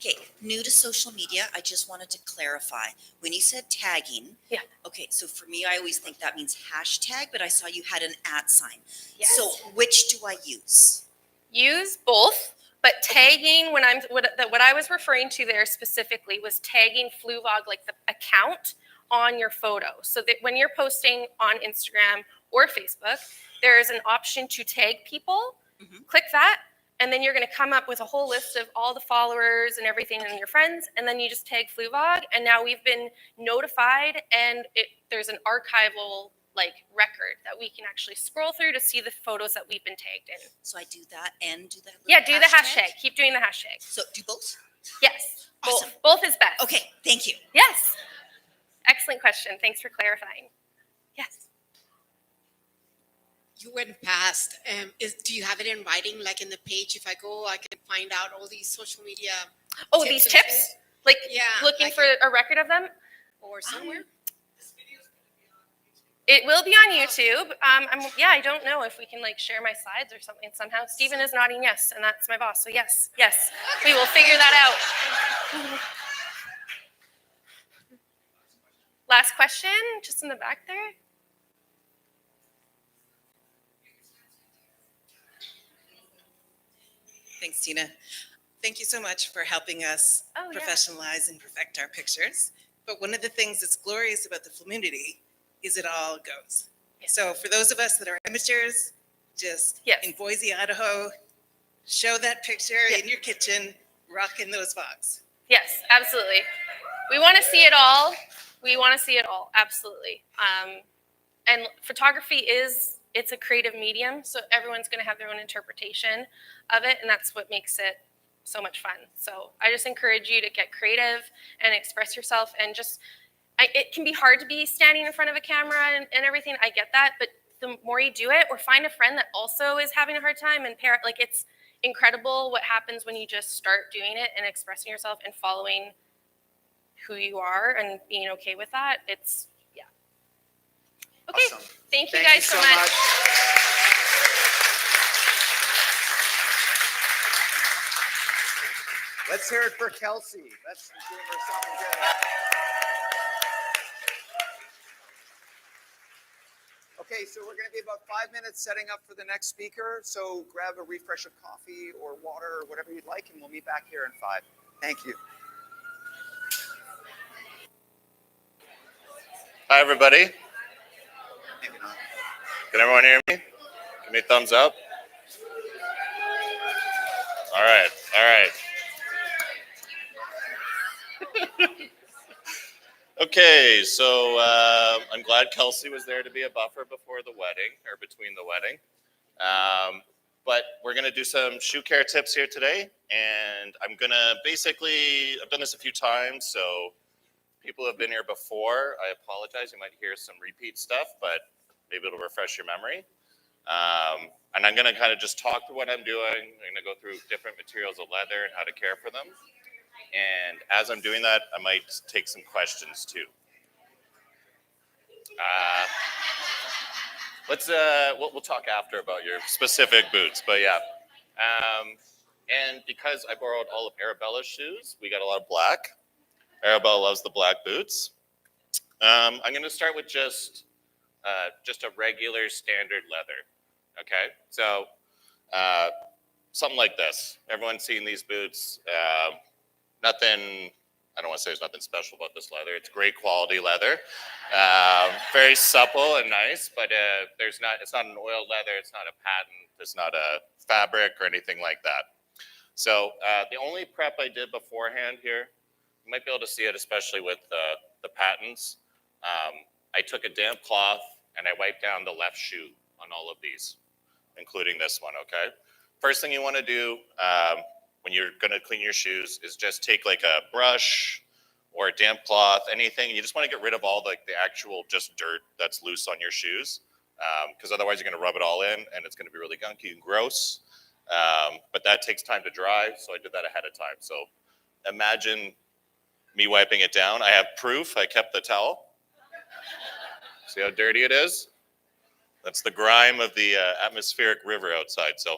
Okay, new to social media, I just wanted to clarify. When you said tagging, yeah. Okay, so for me, I always think that means hashtag, but I saw you had an @ sign. Yes. So which do I use? Use both, but tagging, when what I was referring to there specifically was tagging Fluevog, like the account, on your photo. So that when you're posting on Instagram or Facebook, there is an option to tag people. Click that, and then you're going to come up with a whole list of all the followers and everything and your friends, and then you just tag Fluevog, and now we've been notified, and there's an archival like record that we can actually scroll through to see the photos that we've been tagged in. So I do that and do that. Yeah, do the hashtag. Keep doing the hashtag. So do both? Yes. Awesome. Both is best. Okay, thank you. Yes. Excellent question. Thanks for clarifying. Yes. You went past. Do you have it in writing, like in the page? If I go, I can find out all these social media. Oh, these tips? Like looking like for a record of them? Or somewhere? It will be on YouTube. I don't know if we can like share my slides or something somehow. Stephen is nodding yes, and that's my boss. So yes, we will figure that out. Last question, just in the back there. Thanks, Tina. Thank you so much for helping us professionalize and perfect our pictures. But one of the things that's glorious about the Flummunity is it all goes. So for those of us that are amateurs, just in Boise, Idaho, show that picture in your kitchen, rocking those vogs. Yes, absolutely. We want to see it all. Absolutely. And photography it's a creative medium, so everyone's going to have their own interpretation of it, and that's what makes it so much fun. So I just encourage you to get creative and express yourself, and it can be hard to be standing in front of a camera and everything. I get that, but the more you do it, or find a friend that also is having a hard time, and it's incredible what happens when you just start doing it and expressing yourself and following who you are and being okay with that. It's okay. Awesome. Thank you guys so much. Let's hear it for Kelsey. Let's give her something good. Okay, so we're going to be about 5 minutes setting up for the next speaker. So grab a refresh of coffee or water or whatever you'd like, and we'll meet back here in 5. Thank you. Hi, everybody. Maybe not. Can everyone hear me? Give me a thumbs up. All right. Okay, so I'm glad Kelsey was there to be a buffer before the wedding, or between the wedding. But we're gonna do some shoe care tips here today, and I'm gonna I've done this a few times, so people who have been here before, I apologize. You might hear some repeat stuff, but maybe it'll refresh your memory. And I'm gonna kind of just talk through what I'm doing. I'm gonna go through different materials of leather and how to care for them. And as I'm doing that, I might take some questions too. We'll talk after about your specific boots, but yeah. And because I borrowed all of Arabella's shoes, we got a lot of black. Arabella loves the black boots. I'm going to start with just a regular standard leather. Okay, so something like this. Everyone's seen these boots. Nothing. I don't want to say there's nothing special about this leather. It's great quality leather, very supple and nice. But it's not an oil leather. It's not a patent. It's not a fabric or anything like that. So the only prep I did beforehand here, you might be able to see it, especially with the patents. I took a damp cloth and I wiped down the left shoe on all of these, including this one, okay? first thing you want to do when you're going to clean your shoes is just take like a brush or a damp cloth, anything. You just want to get rid of all the actual just dirt that's loose on your shoes, because otherwise you're going to rub it all in and it's going to be really gunky and gross. But that takes time to dry, so I did that ahead of time. So imagine me wiping it down. I have proof. I kept the towel. See how dirty it is? That's the grime of the atmospheric river outside. So,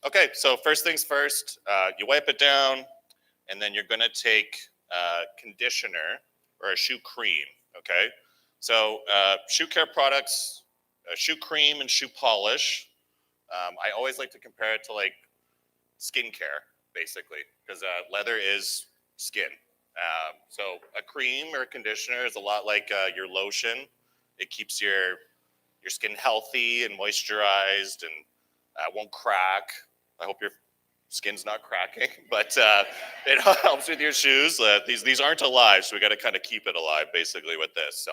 okay, so first things first, you wipe it down, and then you're gonna take conditioner or a shoe cream, okay? So shoe care products, shoe cream and shoe polish. I always like to compare it to like skincare, basically, because leather is skin. So a cream or a conditioner is a lot like your lotion. It keeps your skin healthy and moisturized and won't crack. I hope your skin's not cracking, but it helps with your shoes. These aren't alive, so we got to kind of keep it alive, basically, with this. So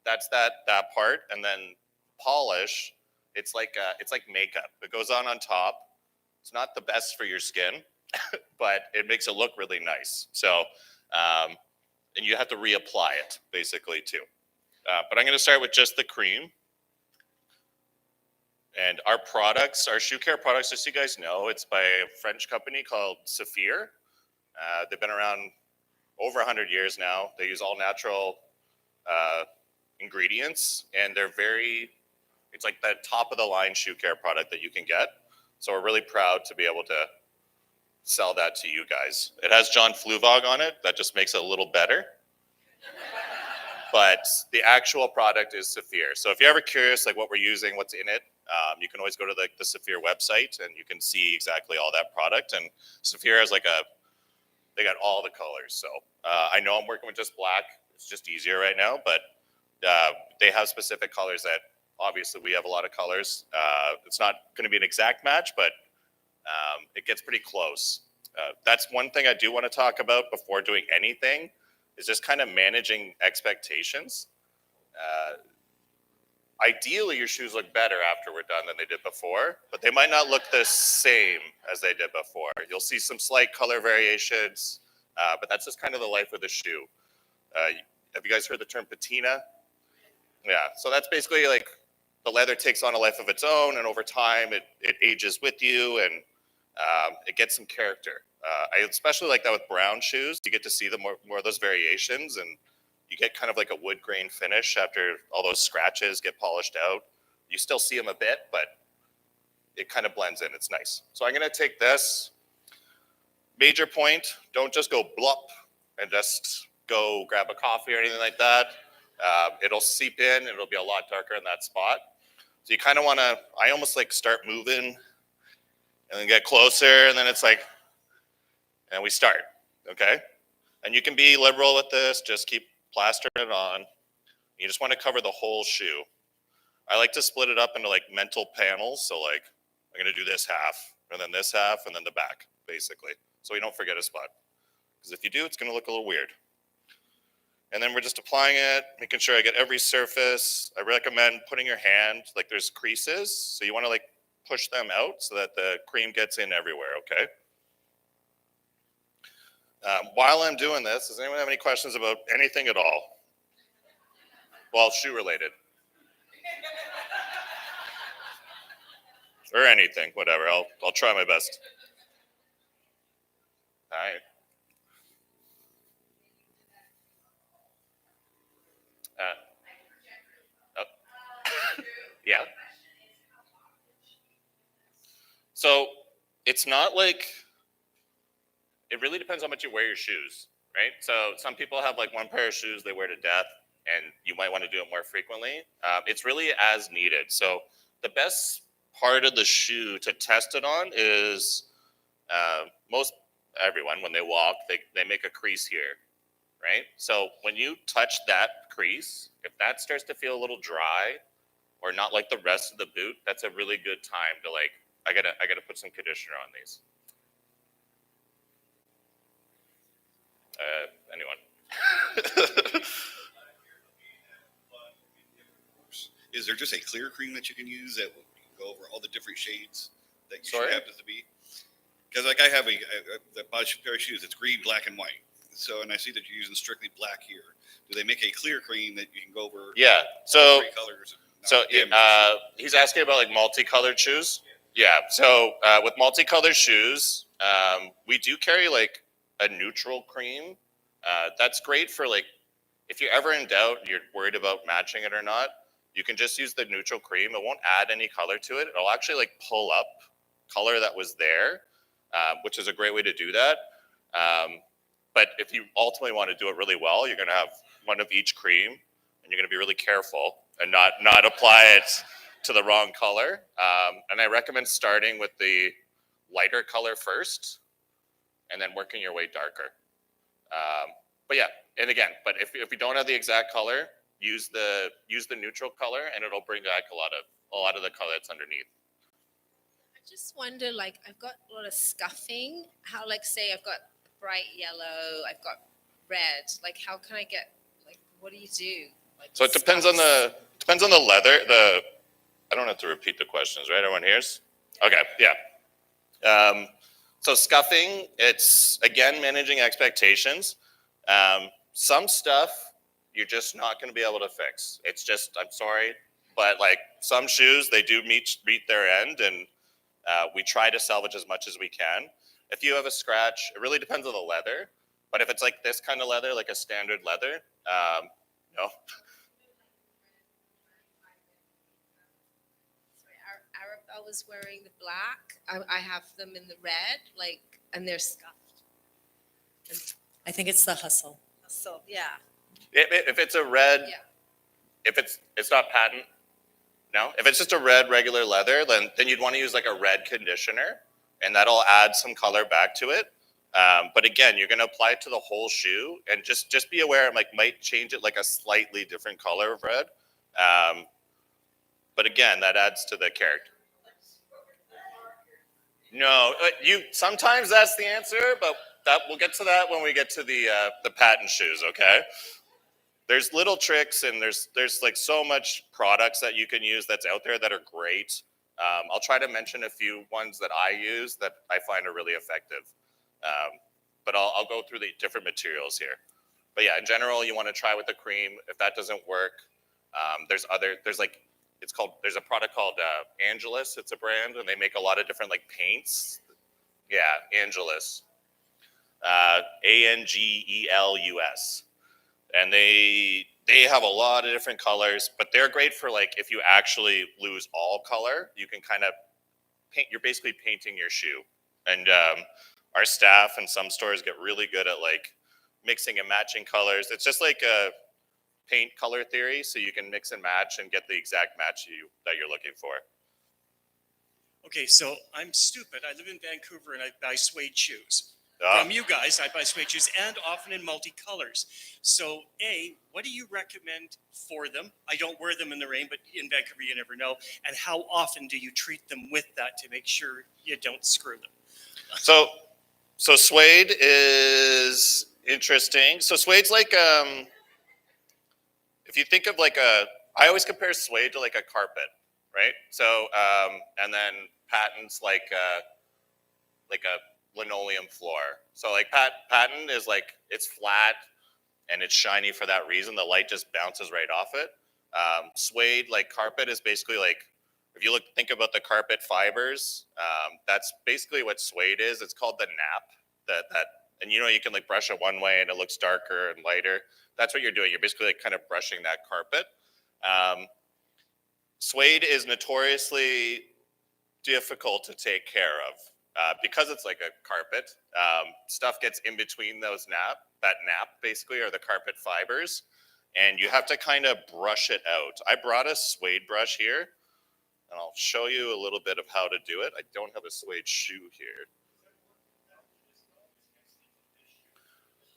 that's that part, and then polish. It's like makeup. It goes on top. It's not the best for your skin, but it makes it look really nice. So, and you have to reapply it, basically, too. But I'm going to start with just the cream. And our products, our shoe care products, just so you guys know, it's by a French company called Saphir. They've been around over 100 years now. They use all natural ingredients, and it's like the top of the line shoe care product that you can get. So we're really proud to be able to sell that to you guys. It has John Fluevog on it. That just makes it a little better. But the actual product is Saphir. So if you're ever curious, like what we're using, what's in it, you can always go to the Saphir website and you can see exactly all that product. And Saphir has they got all the colors. So I know I'm working with just black. It's just easier right now, but they have specific colors that obviously we have a lot of colors. It's not going to be an exact match, but it gets pretty close. That's one thing I do want to talk about before doing anything, is just kind of managing expectations. Ideally, your shoes look better after we're done than they did before, but they might not look the same as they did before. You'll see some slight color variations, but that's just kind of the life of the shoe. Have you guys heard the term patina? Yeah, so that's basically like the leather takes on a life of its own, and over time it ages with you, and it gets some character. I especially like that with brown shoes. You get to see more of those variations, and you get kind of like a wood grain finish after all those scratches get polished out. You still see them a bit, but it kind of blends in. It's nice. So I'm going to take this. Major point, don't just go blop and just go grab a coffee or anything like that. It'll seep in. It'll be a lot darker in that spot. So you kind of want to, I almost like start moving and then get closer, and then it's like, and we start, okay? And you can be liberal with this, just keep plastering it on. You just want to cover the whole shoe. I like to split it up into like mental panels, so like, I'm gonna do this half, and then this half, and then the back, basically. So you don't forget a spot. Because if you do, it's gonna look a little weird. And then we're just applying it, making sure I get every surface. I recommend putting your hand, like there's creases, so you wanna like push them out so that the cream gets in everywhere, okay? While I'm doing this, does anyone have any questions about anything at all? Well, shoe related. Or anything, whatever, I'll try my best. All right. Yeah. So it's not like, it really depends how much you wear your shoes, right? So some people have like one pair of shoes they wear to death, and you might want to do it more frequently. It's really as needed. So the best part of the shoe to test it on is everyone, when they walk, they make a crease here, right? So when you touch that crease, if that starts to feel a little dry or not like the rest of the boot, that's a really good time to like, I gotta put some conditioner on these. Anyone? Is there just a clear cream that you can use that will go over all the different shades? that you Sorry? should have to be? Because like I have a pair of shoes. It's green, black, and white. So, and I see that you're using strictly black here. Do they make a clear cream that you can go over? Yeah. all So, three colors? And he's asking about like multicolored shoes. Yeah. So with multicolored shoes, we do carry like a neutral cream. That's great for like if you're ever in doubt, you're worried about matching it or not. You can just use the neutral cream. It won't add any color to it. It'll actually like pull up color that was there, which is a great way to do that. But if you ultimately want to do it really well, you're going to have one of each cream, and you're going to be really careful and not apply it to the wrong color. And I recommend starting with the lighter color first, and then working your way darker. But yeah, and again, but if you don't have the exact color, use the neutral color, and it'll bring back a lot of the color that's underneath. I just wonder, like, I've got a lot of scuffing. How, like, say I've got bright yellow, I've got red. Like, how can I get, like, what do you do? Like, So it depends on the leather. I don't have to repeat the questions, right? Everyone hears? Okay, yeah. So scuffing, it's again managing expectations. Some stuff you're just not going to be able to fix. It's just, I'm sorry, but like some shoes, they do meet their end, and we try to salvage as much as we can. If you have a scratch, it really depends on the leather. But if it's like this kind of leather, like a standard leather, no. Arabella's wearing the black. I have them in the red, like, and they're scuffed. I think it's the hustle. So yeah. If it's a red, Yeah. if it's not patent, no. If it's just a red regular leather, then you'd want to use like a red conditioner, and that'll add some color back to it. But again, you're going to apply it to the whole shoe, and just be aware it might change it like a slightly different color of red. But again, that adds to the character. No, sometimes that's the answer, but we'll get to that when we get to the patent shoes. Okay. There's little tricks, and there's like so much products that you can use that's out there that are great. I'll try to mention a few ones that I use that I find are really effective. But I'll go through the different materials here. But yeah, in general, you want to try with the cream. If that doesn't work, there's a product called Angelus. It's a brand, and they make a lot of different like paints. Yeah, Angelus. Angelus. And they have a lot of different colors, but they're great for like if you actually lose all color, you can kind of paint. You're basically painting your shoe. And our staff and some stores get really good at like mixing and matching colors. It's just like a paint color theory, so you can mix and match and get the exact match that you're looking for. Okay, so I'm stupid. I live in Vancouver, and I buy suede shoes. Ah. From you guys, I buy suede shoes, and often in multicolors. So, A, what do you recommend for them? I don't wear them in the rain, but in Vancouver, you never know. And how often do you treat them with that to make sure you don't screw them? So suede is interesting. So suede's like, if you think of like I always compare suede to like a carpet, right? So, and then patent's like a linoleum floor. So like patent is like, it's flat and it's shiny for that reason. The light just bounces right off it. Suede, like carpet, is basically like, if you think about the carpet fibers, that's basically what suede is. It's called the nap. And you can like brush it one way and it looks darker and lighter. That's what you're doing. You're basically like kind of brushing that carpet. Suede is notoriously difficult to take care of. Because it's like a carpet, stuff gets in between that nap basically, or the carpet fibers, and you have to kind of brush it out. I brought a suede brush here, and I'll show you a little bit of how to do it. I don't have a suede shoe here.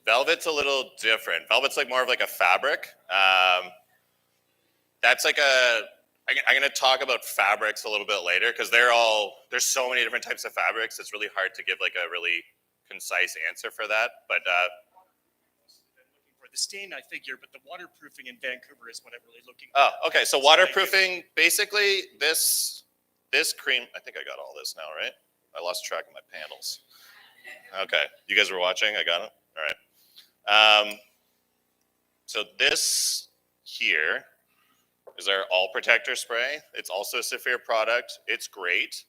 Velvet's a little different. Velvet's like more of like a fabric. That's like I'm going to talk about fabrics a little bit later, because there's so many different types of fabrics. It's really hard to give like a really concise answer for that. But for the stain, I figure, but the waterproofing in Vancouver is what I'm really looking for. Oh, okay. So waterproofing, basically this this cream, I think I got all this now, right? I lost track of my panels. Okay, you guys were watching, I got it? All right. So this here is our All Protector spray. It's also a Saphir product. It's great.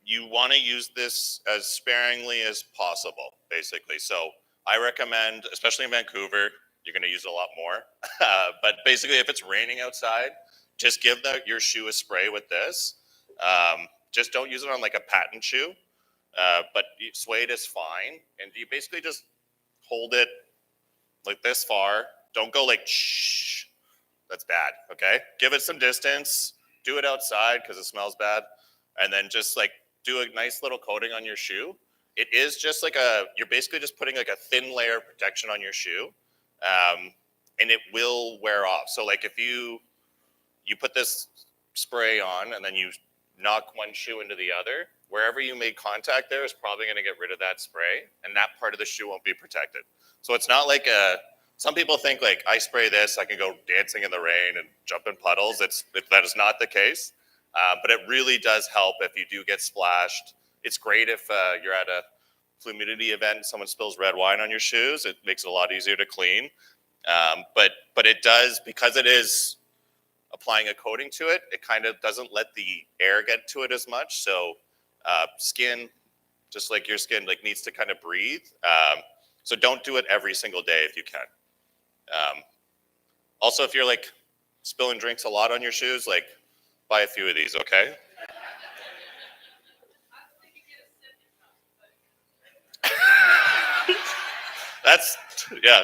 You want to use this as sparingly as possible, basically. So I recommend, especially in Vancouver, you're going to use it a lot more. But basically, if it's raining outside, just give your shoe a spray with this. Just don't use it on like a patent shoe, but suede is fine. And you basically just hold it like this far. Don't go like shh. That's bad, okay? Give it some distance. Do it outside because it smells bad. And then just like do a nice little coating on your shoe. It is just like you're basically just putting like a thin layer of protection on your shoe. And it will wear off. So like if you put this spray on and then you knock one shoe into the other, wherever you made contact there is probably going to get rid of that spray, and that part of the shoe won't be protected. So it's not like some people think like I spray this, I can go dancing in the rain and jump in puddles. That is not the case. But it really does help if you do get splashed. It's great if you're at a Flummunity event and someone spills red wine on your shoes. It makes it a lot easier to clean. But it does, because it is applying a coating to it, it kind of doesn't let the air get to it as much. So skin, just like your skin, like needs to kind of breathe. So don't do it every single day if you can. Also, if you're like spilling drinks a lot on your shoes, like buy a few of these, okay? Yeah.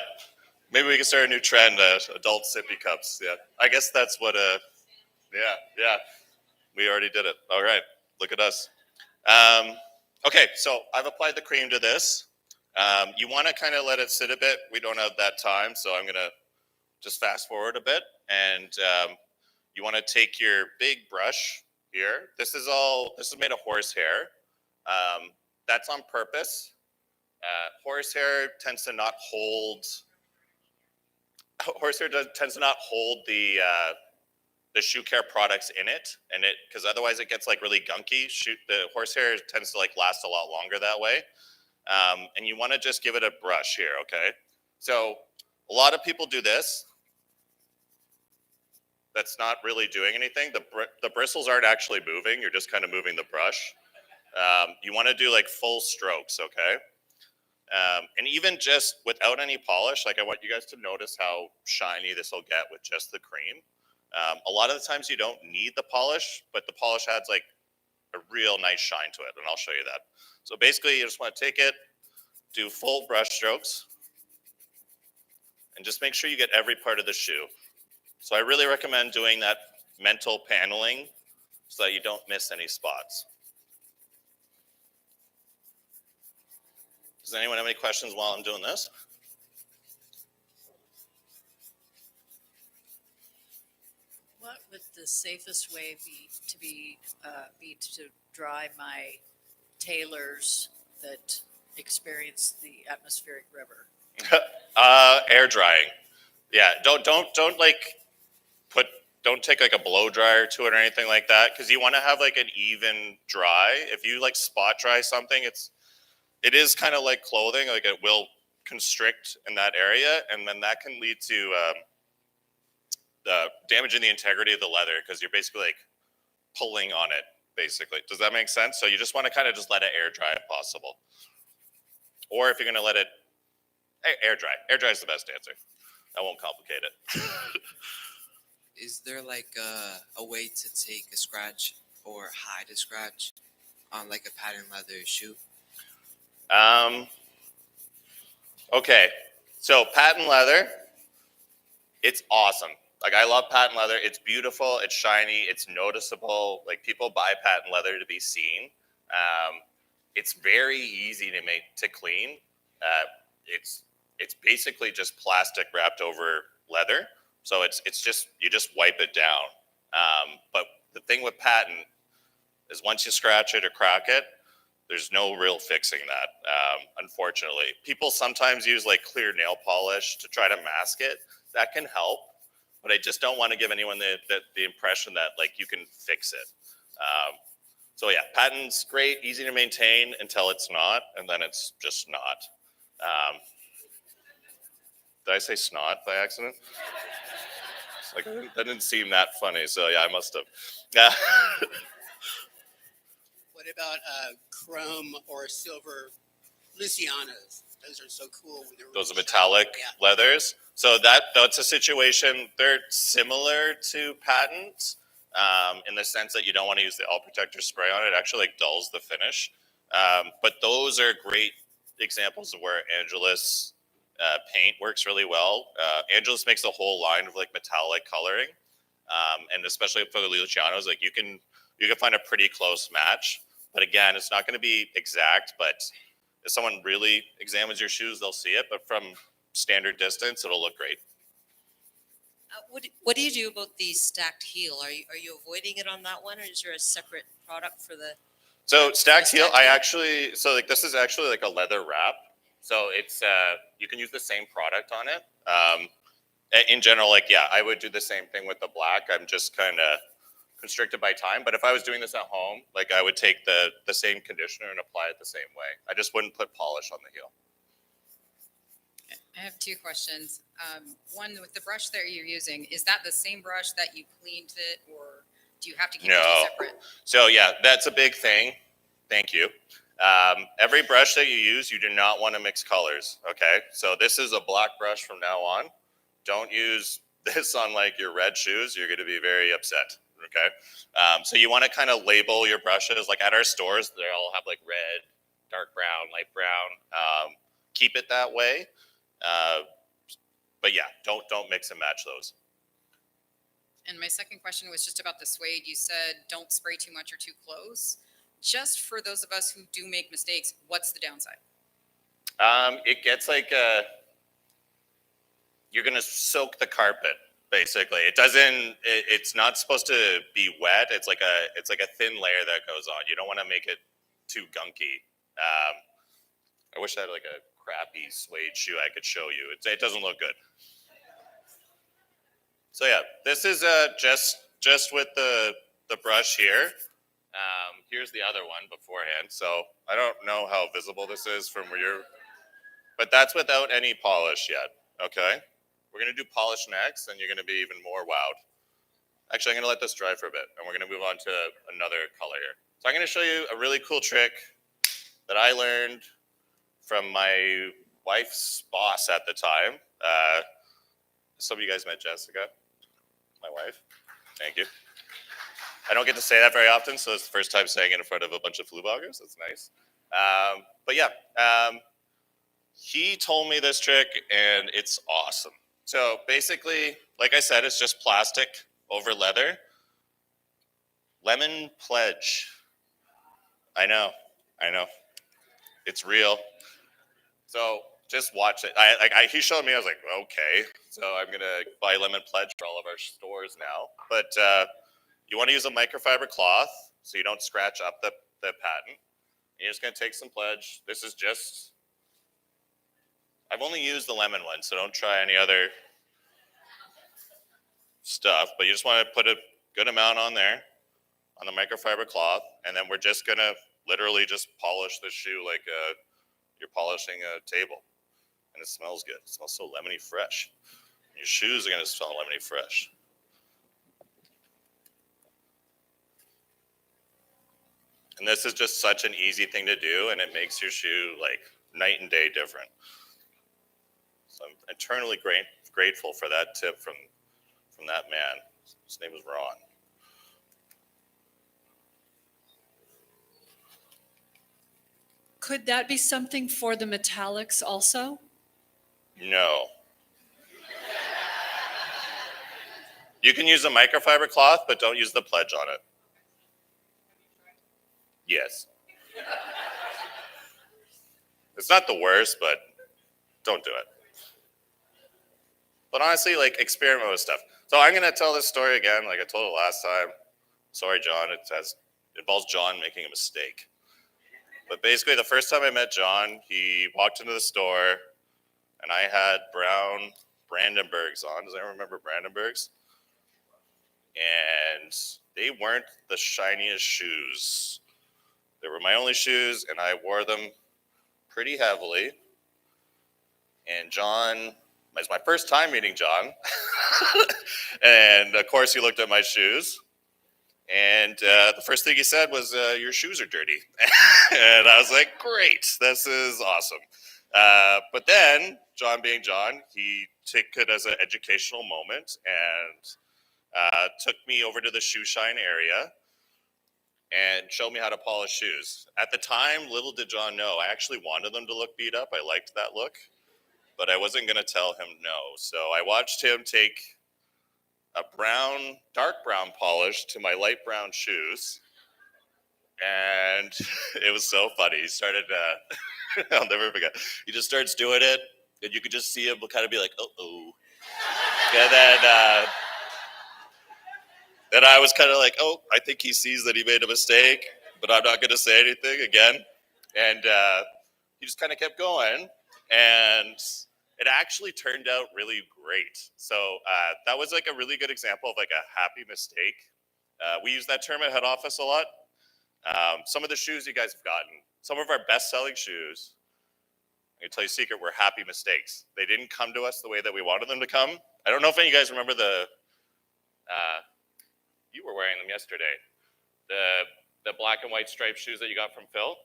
Maybe we can start a new trend, adult sippy cups. Yeah, I guess that's what, yeah. We already did it. All right, look at us. Okay, so I've applied the cream to this. You want to kind of let it sit a bit. We don't have that time, so I'm going to just fast forward a bit. And you want to take your big brush here. This is made of horsehair. That's on purpose. Horsehair tends to not hold the shoe care products in it, and because otherwise it gets like really gunky. The horsehair tends to like last a lot longer that way. And you want to just give it a brush here, okay? So a lot of people do this. That's not really doing anything. The bristles aren't actually moving. You're just kind of moving the brush. You want to do like full strokes, okay? And even just without any polish, like I want you guys to notice how shiny this will get with just the cream. A lot of the times you don't need the polish, but the polish adds like a real nice shine to it, and I'll show you that. So basically you just want to take it, do full brush strokes, and just make sure you get every part of the shoe. So I really recommend doing that mental paneling so that you don't miss any spots. Does anyone have any questions while I'm doing this? What would the safest way be to dry my tailors that experience the atmospheric river? Air drying. Yeah, don't take like a blow dryer to it or anything like that, because you want to have like an even dry. If you like spot dry something, it is kind of like clothing, like it will constrict in that area, and then that can lead to damaging the integrity of the leather, because you're basically like pulling on it, basically. Does that make sense? So you just want to kind of just let it air dry if possible. Or if you're going to let it air dry. Air dry is the best answer. I won't complicate it. Is there like a way to take a scratch or hide a scratch on like a patent leather shoe? Okay, so patent leather, it's awesome. Like I love patent leather. It's beautiful. It's shiny. It's noticeable. Like people buy patent leather to be seen. It's very easy to clean. It's basically just plastic wrapped over leather. So it's just, you just wipe it down. But the thing with patent is once you scratch it or crack it, there's no real fixing that, unfortunately. People sometimes use like clear nail polish to try to mask it. That can help. but I just don't want to give anyone the impression that like you can fix it. So yeah, patent's great, easy to maintain until it's not, and then it's just not. Did I say snot by accident? It's like, that didn't seem that funny, so yeah, I must have. Yeah. What about chrome or silver Lucianas? Those are so cool. When Those are metallic leathers. So that's a situation, they're similar to patent in the sense that you don't want to use the all protector spray on it. It actually like dulls the finish. But those are great examples of where Angelus paint works really well. Angelus makes a whole line of like metallic coloring. And especially for the Lucianos, like you can find a pretty close match. But again, it's not going to be exact, but if someone really examines your shoes, they'll see it. But from standard distance, it'll look great. What do you do about the stacked heel? Are you avoiding it on that one, or is there a separate product for the? So stacked heel, this is actually like a leather wrap. So it's you can use the same product on it. In general, like yeah, I would do the same thing with the black. I'm just kind of constricted by time. But if I was doing this at home, like I would take the same conditioner and apply it the same way. I just wouldn't put polish on the heel. I have two questions. One, with the brush that you're using, is that the same brush that you cleaned it, or do you have to keep the two separate? So yeah, that's a big thing. Thank you. Every brush that you use, you do not want to mix colors. Okay, so this is a black brush from now on. Don't use this on like your red shoes. You're going to be very upset. Okay, so you want to kind of label your brushes. Like at our stores, they all have like red, dark brown, light brown. Keep it that way. But yeah, don't mix and match those. And my second question was just about the suede. You said don't spray too much or too close. Just for those of us who do make mistakes, what's the downside? It gets like you're gonna soak the carpet. Basically, it's not supposed to be wet. It's like a thin layer that goes on. You don't want to make it too gunky. I wish I had like a crappy suede shoe I could show you. It doesn't look good. So yeah, this is just with the brush here. Here's the other one beforehand. So I don't know how visible this is from where you're, but that's without any polish yet. Okay. We're going to do polish next, and you're going to be even more wowed. Actually, I'm going to let this dry for a bit, and we're going to move on to another color here. So I'm going to show you a really cool trick that I learned from my wife's boss at the time. Some of you guys met Jessica, my wife. Thank you. I don't get to say that very often, so it's the first time saying it in front of a bunch of Fluevogers. That's nice. But yeah, he told me this trick, and it's awesome. So basically, like I said, it's just plastic over leather. Lemon pledge. I know. It's real. So just watch it. He showed me, I was like, okay. So I'm gonna buy lemon pledge for all of our stores now. But you wanna use a microfiber cloth so you don't scratch up the patent. You're just gonna take some pledge. This is just, I've only used the lemon one, so don't try any other stuff, but you just want to put a good amount on there on the microfiber cloth, and then we're just going to literally just polish the shoe like you're polishing a table. And it smells good. It smells so lemony fresh. Your shoes are going to smell lemony fresh. And this is just such an easy thing to do, and it makes your shoe like night and day different. So I'm eternally grateful for that tip from that man. His name was Ron. Could that be something for the metallics also? No. You can use a microfiber cloth, but don't use the pledge on it. Yes. It's not the worst, but don't do it. But honestly, like, experiment with stuff. So I'm going to tell this story again, like I told it last time. Sorry, John. It involves John making a mistake. But basically, the first time I met John, he walked into the store, and I had brown Brandenburgs on. Does anyone remember Brandenburgs? And they weren't the shiniest shoes. They were my only shoes, and I wore them pretty heavily. And John, it was my first time meeting John. And of course, he looked at my shoes. And the first thing he said was, your shoes are dirty. And I was like, great, this is awesome. But then, John being John, he took it as an educational moment and took me over to the shoe shine area and showed me how to polish shoes. At the time, little did John know, I actually wanted them to look beat up. I liked that look, but I wasn't going to tell him no. So I watched him take a dark brown polish to my light brown shoes. And it was so funny. He started, I'll never forget. He just starts doing it, and you could just see him kind of be like, uh-oh. And then I was kind of like, oh, I think he sees that he made a mistake, but I'm not going to say anything again. And he just kind of kept going, and it actually turned out really great. So that was like a really good example of like a happy mistake. We use that term at head office a lot. Some of the shoes you guys have gotten, some of our best-selling shoes, I can tell you a secret, were happy mistakes. They didn't come to us the way that we wanted them to come. I don't know if any of you guys remember you were wearing them yesterday, the black and white striped shoes that you got from Phil.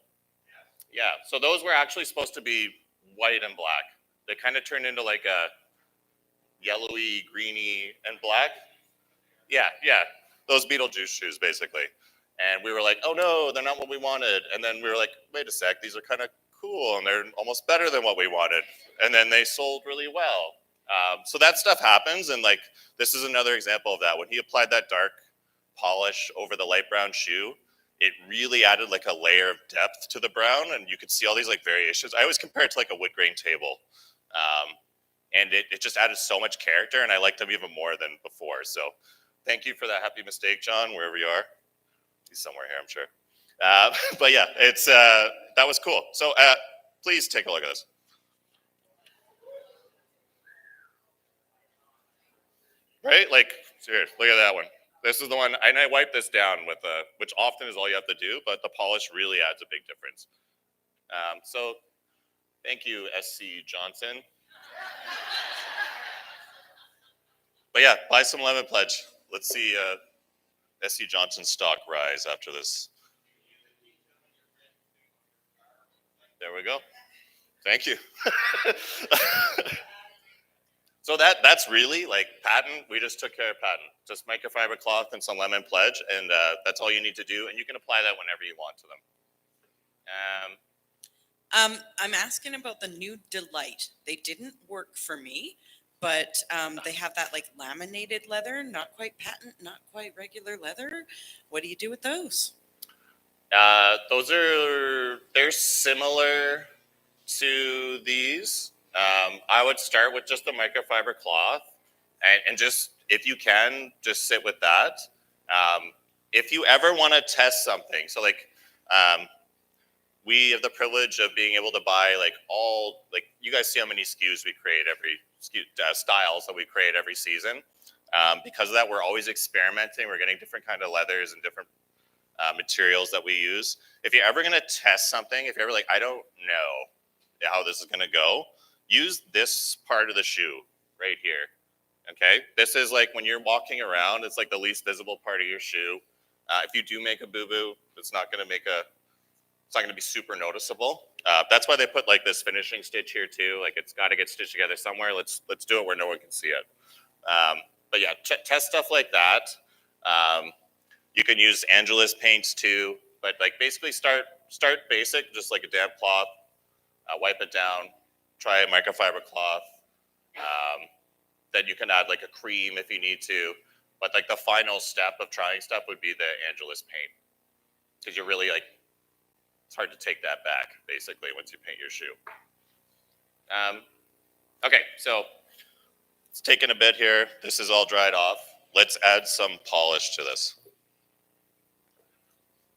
Yeah, so those were actually supposed to be white and black. They kind of turned into like a yellowy, greeny, and black. Yeah, those Beetlejuice shoes, basically. And we were like, oh no, they're not what we wanted. And then we were like, wait a sec, these are kind of cool, and they're almost better than what we wanted. And then they sold really well. So that stuff happens, and like this is another example of that. When he applied that dark polish over the light brown shoe, it really added like a layer of depth to the brown, and you could see all these like variations. I always compare it to like a wood grain table. And it just added so much character, and I liked him even more than before. So thank you for that happy mistake, John, wherever you are. He's somewhere here, I'm sure. But yeah, it's that was cool. So please take a look at this. Right? Like, serious, look at that one. This is the one, and I wipe this down with which often is all you have to do, but the polish really adds a big difference. So thank you, SC Johnson. But yeah, buy some Lemon Pledge. Let's see SC Johnson's stock rise after this. There we go. Thank you. So that's really like patent. We just took care of patent. Just microfiber cloth and some Lemon Pledge, and that's all you need to do. And you can apply that whenever you want to them. I'm asking about the new Delight. They didn't work for me, but they have that like laminated leather, not quite patent, not quite regular leather. What do you do with those? They're similar to these. I would start with just the microfiber cloth, and just, if you can, just sit with that. If you ever want to test something, so like, we have the privilege of being able to buy like you guys see how many SKUs we create styles that we create every season. Because of that, we're always experimenting. We're getting different kind of leathers and different materials that we use. If you're ever going to test something, if you're ever like, I don't know how this is going to go, use this part of the shoe right here. Okay, this is like when you're walking around, it's like the least visible part of your shoe. If you do make a boo-boo, it's not going to be super noticeable. That's why they put like this finishing stitch here too. Like it's got to get stitched together somewhere. Let's do it where no one can see it. But yeah, test stuff like that. You can use Angelus paints too, but like basically start basic, just like a damp cloth, wipe it down, try a microfiber cloth. Then you can add like a cream if you need to. But like the final step of trying stuff would be the Angelus paint. Because you're really like, it's hard to take that back basically once you paint your shoe. Okay, so it's taken a bit here. This is all dried off. Let's add some polish to this.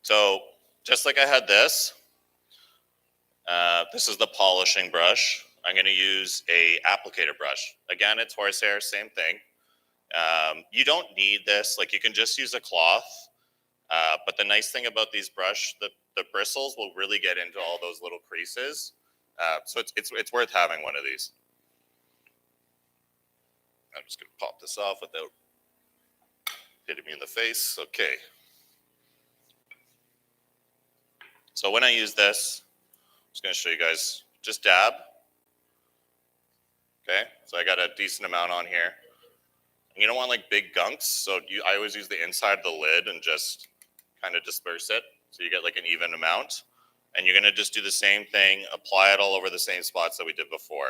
So just like I had this is the polishing brush. I'm going to use a applicator brush. Again, it's horsehair, same thing. You don't need this. Like, you can just use a cloth. But the nice thing about these brush, the bristles will really get into all those little creases. So it's worth having one of these. I'm just going to pop this off without hitting me in the face. Okay. So when I use this, I'm just going to show you guys, just dab. Okay, so I got a decent amount on here. You don't want like big gunks, so I always use the inside of the lid and just kind of disperse it, so you get like an even amount. And you're gonna just do the same thing, apply it all over the same spots that we did before.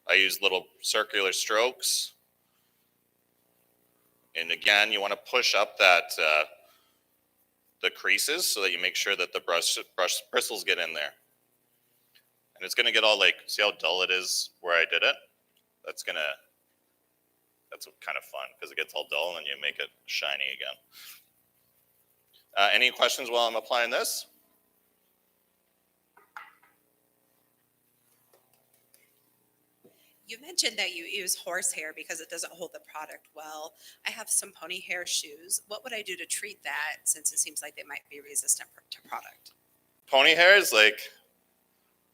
I use little circular strokes. And again, you wanna push up that, the creases so that you make sure that the brush bristles get in there. And it's gonna get all like, see how dull it is where I did it? That's kind of fun because it gets all dull and then you make it shiny again. Any questions while I'm applying this? You mentioned that you use horsehair because it doesn't hold the product well. I have some pony hair shoes. What would I do to treat that, since it seems like they might be resistant to product? Pony hair is like,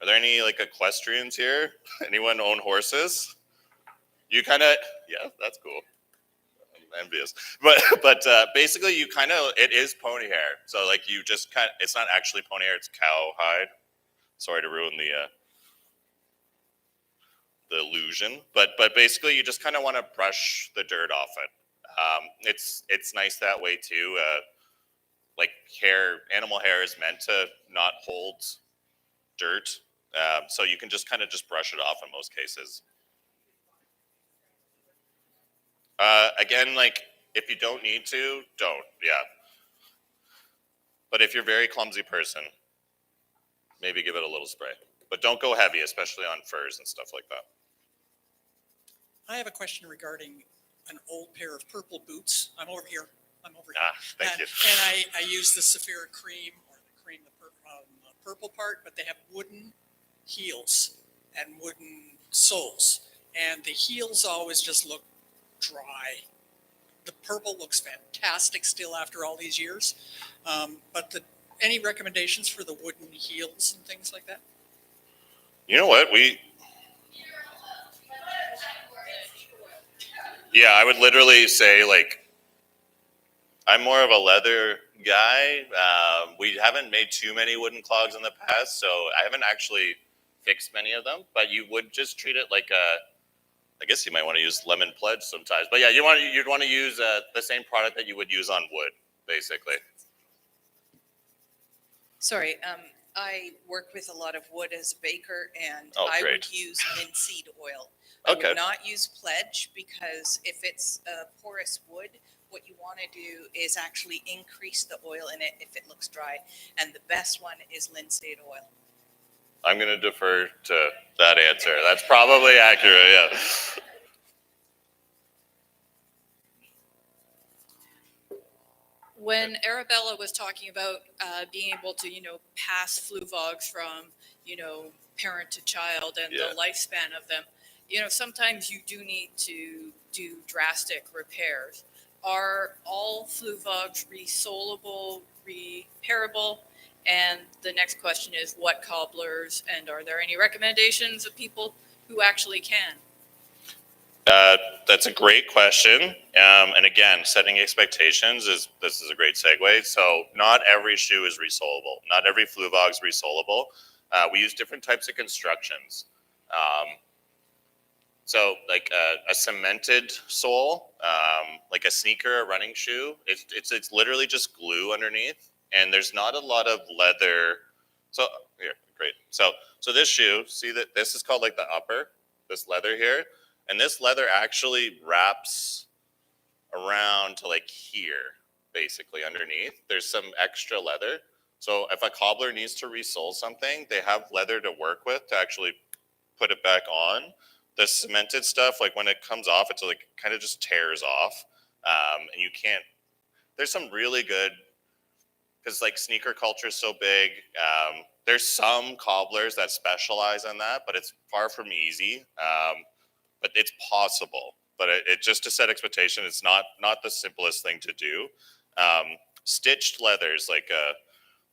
are there any like equestrians here? Anyone own horses? You kind of, yeah, that's cool. I'm envious. But basically you kind of, it is pony hair. So like you just kind of, it's not actually pony hair, it's cow hide. Sorry to ruin the illusion. But basically you just kind of want to brush the dirt off it. It's nice that way too. Like animal hair is meant to not hold dirt. So you can just kind of just brush it off in most cases. Again, like if you don't need to, don't, yeah. But if you're a very clumsy person, maybe give it a little spray. But don't go heavy, especially on furs and stuff like that. I have a question regarding an old pair of purple boots. I'm over here. Thank you. And I use the Saphira cream, or the cream, the purple part, but they have wooden heels and wooden soles. And the heels always just look dry. The purple looks fantastic still after all these years. But any recommendations for the wooden heels and things like that? You know what? Yeah, I would literally say, like, I'm more of a leather guy. We haven't made too many wooden clogs in the past, so I haven't actually fixed many of them. But you would just treat it like I guess you might want to use lemon pledge sometimes. But yeah, you'd want to use the same product that you would use on wood, basically. Sorry, I work with a lot of wood as a baker, and I would use linseed oil. Okay. I would not use pledge, because if it's a porous wood, what you want to do is actually increase the oil in it if it looks dry. And the best one is linseed oil. I'm going to defer to that answer. That's probably accurate, yeah. When Arabella was talking about being able to, pass Fluevogs from, parent to child and the lifespan of them, sometimes you do need to do drastic repairs. Are all Fluevogs resolable, repairable? And the next question is, what cobblers, and are there any recommendations of people who actually can? That's a great question. And again, setting expectations this is a great segue. So not every shoe is resolable. Not every Fluevog is resolable. We use different types of constructions. So like a cemented sole, like a sneaker, a running shoe, it's literally just glue underneath, and there's not a lot of leather. So here, great. So this shoe, see that this is called like the upper, this leather here. And this leather actually wraps around to like here, basically underneath. There's some extra leather. So if a cobbler needs to resole something, they have leather to work with to actually put it back on. The cemented stuff, like when it comes off, it's like kind of just tears off. And you can't, there's some really good because like sneaker culture is so big. There's some cobblers that specialize in that, but it's far from easy. But it's possible. But it just to set expectation, it's not the simplest thing to do. Stitched leathers, like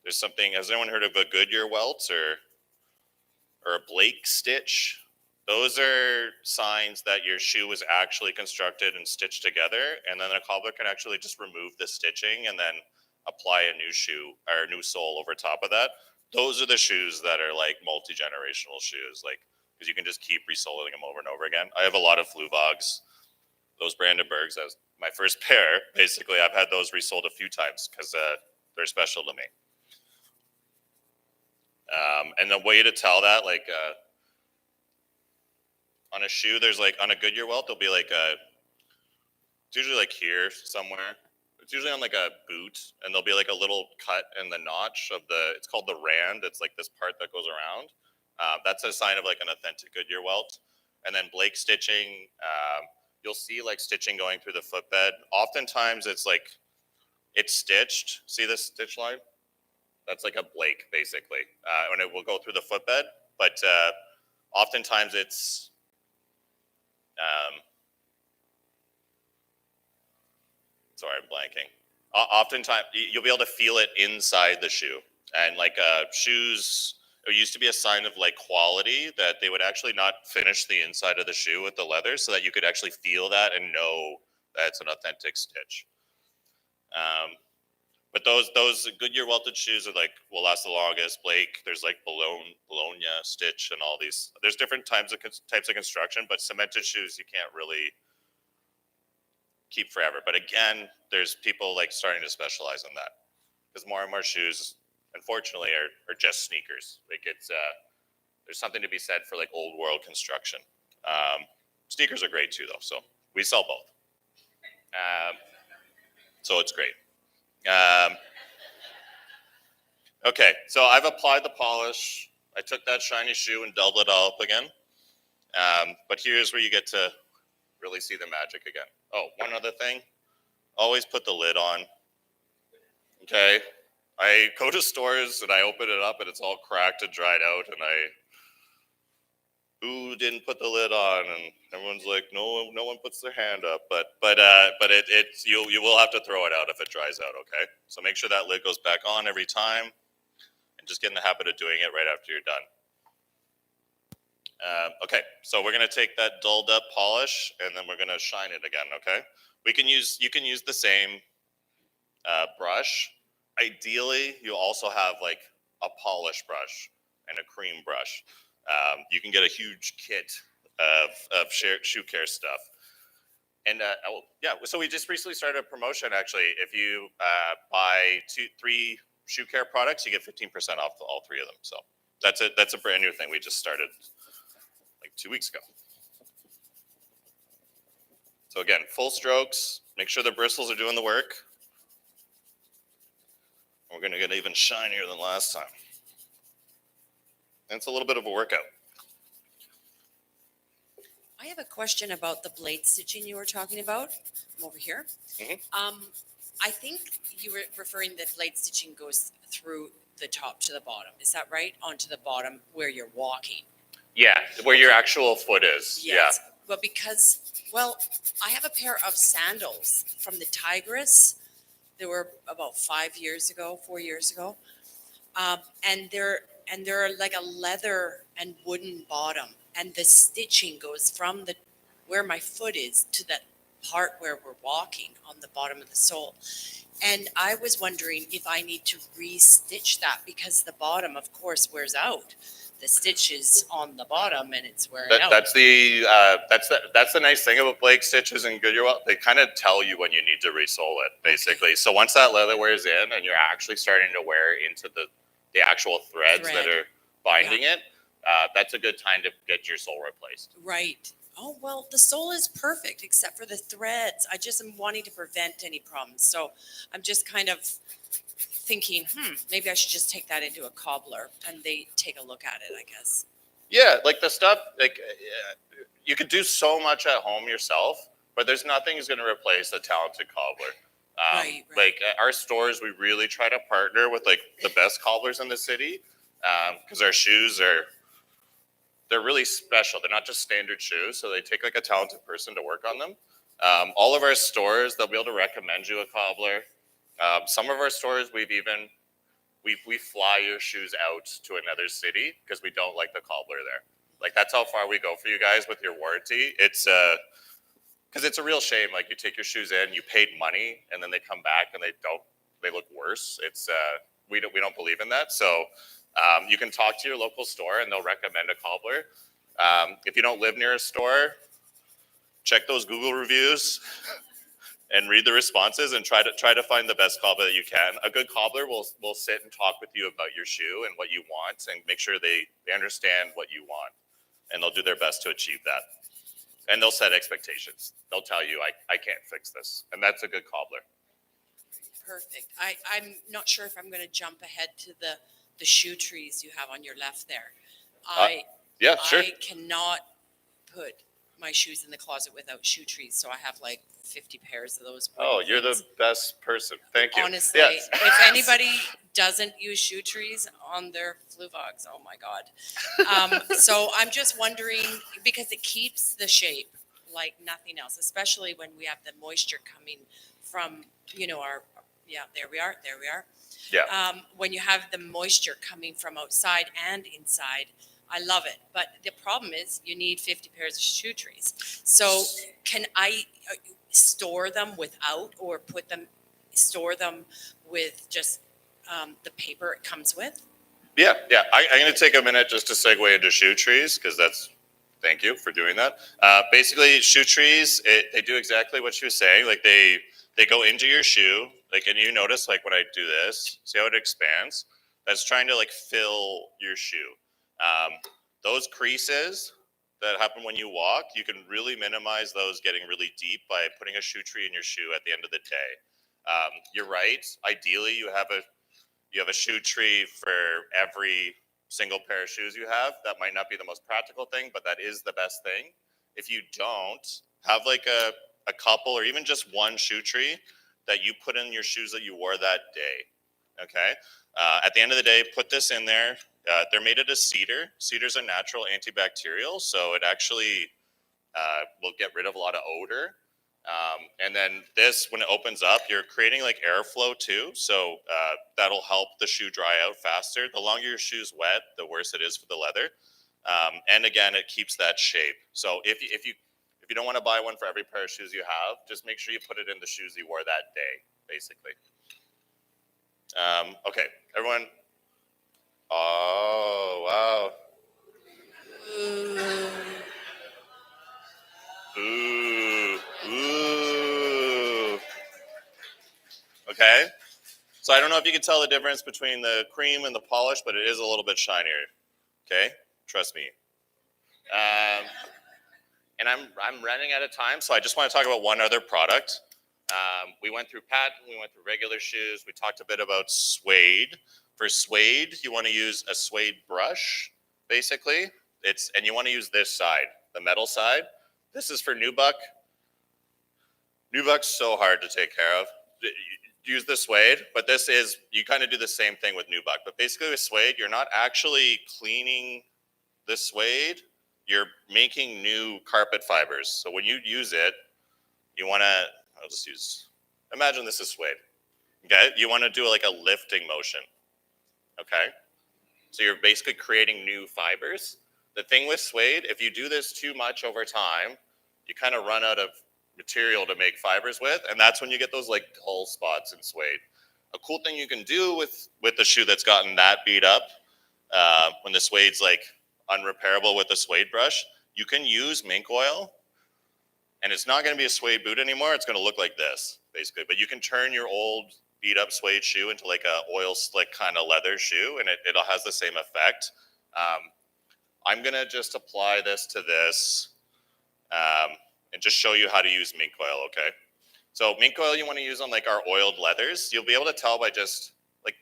there's something. Has anyone heard of a Goodyear welt or a Blake stitch? Those are signs that your shoe was actually constructed and stitched together, and then a cobbler can actually just remove the stitching and then apply a new shoe or a new sole over top of that. Those are the shoes that are like multi-generational shoes, like because you can just keep resoling them over and over again. I have a lot of Fluevogs, those Brandenburgs. That was my first pair. Basically, I've had those resold a few times because they're special to me. And the way to tell that, like on a shoe, there's like on a Goodyear welt, there'll be like it's usually like here somewhere. It's usually on like a boot, and there'll be like a little cut in the notch of it's called the rand. It's like this part that goes around. That's a sign of like an authentic Goodyear welt. And then Blake stitching, you'll see like stitching going through the footbed. Oftentimes it's like, it's stitched. See this stitch line? That's like a Blake basically. And it will go through the footbed, but oftentimes it's, sorry, I'm blanking. Oftentimes you'll be able to feel it inside the shoe. And like shoes, it used to be a sign of like quality that they would actually not finish the inside of the shoe with the leather so that you could actually feel that and know that it's an authentic stitch. But those Goodyear welted shoes are like will last the longest. Blake, there's like Bologna stitch and all these. There's different types of construction, but cemented shoes you can't really keep forever. But again, there's people like starting to specialize in that because more and more shoes, unfortunately, are just sneakers. Like it's there's something to be said for like old world construction. Sneakers are great too, though. So we sell both. So it's great. Okay, so I've applied the polish. I took that shiny shoe and dulled it all up again. But here's where you get to really see the magic again. Oh, one other thing. Always put the lid on. Okay. I go to stores and I open it up and it's all cracked and dried out, and who didn't put the lid on? And everyone's like, no one puts their hand up. But it's you will have to throw it out if it dries out. Okay. So make sure that lid goes back on every time, and just get in the habit of doing it right after you're done. Okay, so we're gonna take that dulled up polish and then we're gonna shine it again. Okay, you can use the same brush. Ideally, you also have like a polish brush and a cream brush. You can get a huge kit of shoe care stuff. And so we just recently started a promotion. Actually, if you buy 3 shoe care products, you get 15% off all 3 of them. So that's a brand new thing we just started like 2 weeks ago. So again, full strokes. Make sure the bristles are doing the work. We're going to get even shinier than last time. And it's a little bit of a workout. I have a question about the blade stitching you were talking about. I'm over here. Mm-hmm. I think you were referring that blade stitching goes through the top to the bottom. Is that right? Onto the bottom where you're walking. Yeah, where your actual foot is. Yes. Yeah. But because, well, I have a pair of sandals from the Tigress. They were about 4 years ago. And they're like a leather and wooden bottom. And the stitching goes from where my foot is to that part where we're walking on the bottom of the sole. And I was wondering if I need to re-stitch that because the bottom, of course, wears out. The stitch is on the bottom and it's wearing out. That's the nice thing about Blake stitches and Goodyear welt. They kind of tell you when you need to resole it, basically. Okay. So once that leather wears in and you're actually starting to wear into the actual threads that are binding it, that's a good time to get your sole replaced. Right. Oh, well, the sole is perfect except for the threads. I just am wanting to prevent any problems. So I'm just kind of thinking, maybe I should just take that into a cobbler and they take a look at it, I guess. Yeah, like the stuff, like you could do so much at home yourself, but there's nothing is going to replace a talented cobbler. Right. Like at our stores, we really try to partner with like the best cobblers in the city because our shoes they're really special. They're not just standard shoes, so they take like a talented person to work on them. All of our stores, they'll be able to recommend you a cobbler. Some of our stores, we fly your shoes out to another city because we don't like the cobbler there. Like that's how far we go for you guys with your warranty. It's because it's a real shame. Like you take your shoes in, you paid money, and then they come back and they look worse. It's we don't believe in that. So you can talk to your local store and they'll recommend a cobbler. If you don't live near a store, check those Google reviews and read the responses and try to find the best cobbler that you can. A good cobbler will sit and talk with you about your shoe and what you want and make sure they understand what you want, and they'll do their best to achieve that. And they'll set expectations. They'll tell you, I can't fix this. And that's a good cobbler. Perfect. I'm not sure if I'm going to jump ahead to the shoe trees you have on your left there. Yeah, sure. I cannot put my shoes in the closet without shoe trees, so I have like 50 pairs of those. Oh, you're the best person. Thank you. Honestly, yes. If anybody doesn't use shoe trees on their Fluevogs, oh my God. So I'm just wondering, because it keeps the shape like nothing else, especially when we have the moisture coming from, there we are. Yeah. When you have the moisture coming from outside and inside, I love it. But the problem is you need 50 pairs of shoe trees. So can I store them without, or store them with just the paper it comes with? Yeah. I'm going to take a minute just to segue into shoe trees because thank you for doing that. Basically, shoe trees, they do exactly what she was saying. Like they go into your shoe, like, and you notice like when I do this, see how it expands? That's trying to like fill your shoe. Those creases that happen when you walk, you can really minimize those getting really deep by putting a shoe tree in your shoe at the end of the day. You're right. Ideally, you have a shoe tree for every single pair of shoes you have. That might not be the most practical thing, but that is the best thing. If you don't, have like a couple or even just one shoe tree that you put in your shoes that you wore that day. Okay. At the end of the day, put this in there. They're made out of cedar. Cedar's a natural antibacterial, so it actually will get rid of a lot of odor. And then this, when it opens up, you're creating like airflow too, so that'll help the shoe dry out faster. The longer your shoe's wet, the worse it is for the leather. And again, it keeps that shape. So if you don't want to buy one for every pair of shoes you have, just make sure you put it in the shoes you wore that day, basically. Okay, everyone. Oh, wow. Ooh. Okay. So I don't know if you can tell the difference between the cream and the polish, but it is a little bit shinier. Okay. Trust me. And I'm running out of time, so I just want to talk about one other product. We went through patent, we went through regular shoes. We talked a bit about suede. For suede, you want to use a suede brush, basically. And you want to use this side, the metal side. This is for nubuck. Nubuck's so hard to take care of. Use the suede, but you kind of do the same thing with nubuck. But basically with suede, you're not actually cleaning the suede. You're making new carpet fibers. So when you use it, you want to, imagine this is suede. Okay, you want to do like a lifting motion. Okay, so you're basically creating new fibers. The thing with suede, if you do this too much over time, you kind of run out of material to make fibers with, and that's when you get those like dull spots in suede. A cool thing you can do with the shoe that's gotten that beat up, when the suede's like unrepairable with the suede brush, you can use mink oil, and it's not going to be a suede boot anymore. It's going to look like this, basically. But you can turn your old beat up suede shoe into like a oil slick kind of leather shoe, and it has the same effect. I'm going to just apply this to this and just show you how to use mink oil, okay? So mink oil you want to use on like our oiled leathers. You'll be able to tell by just like,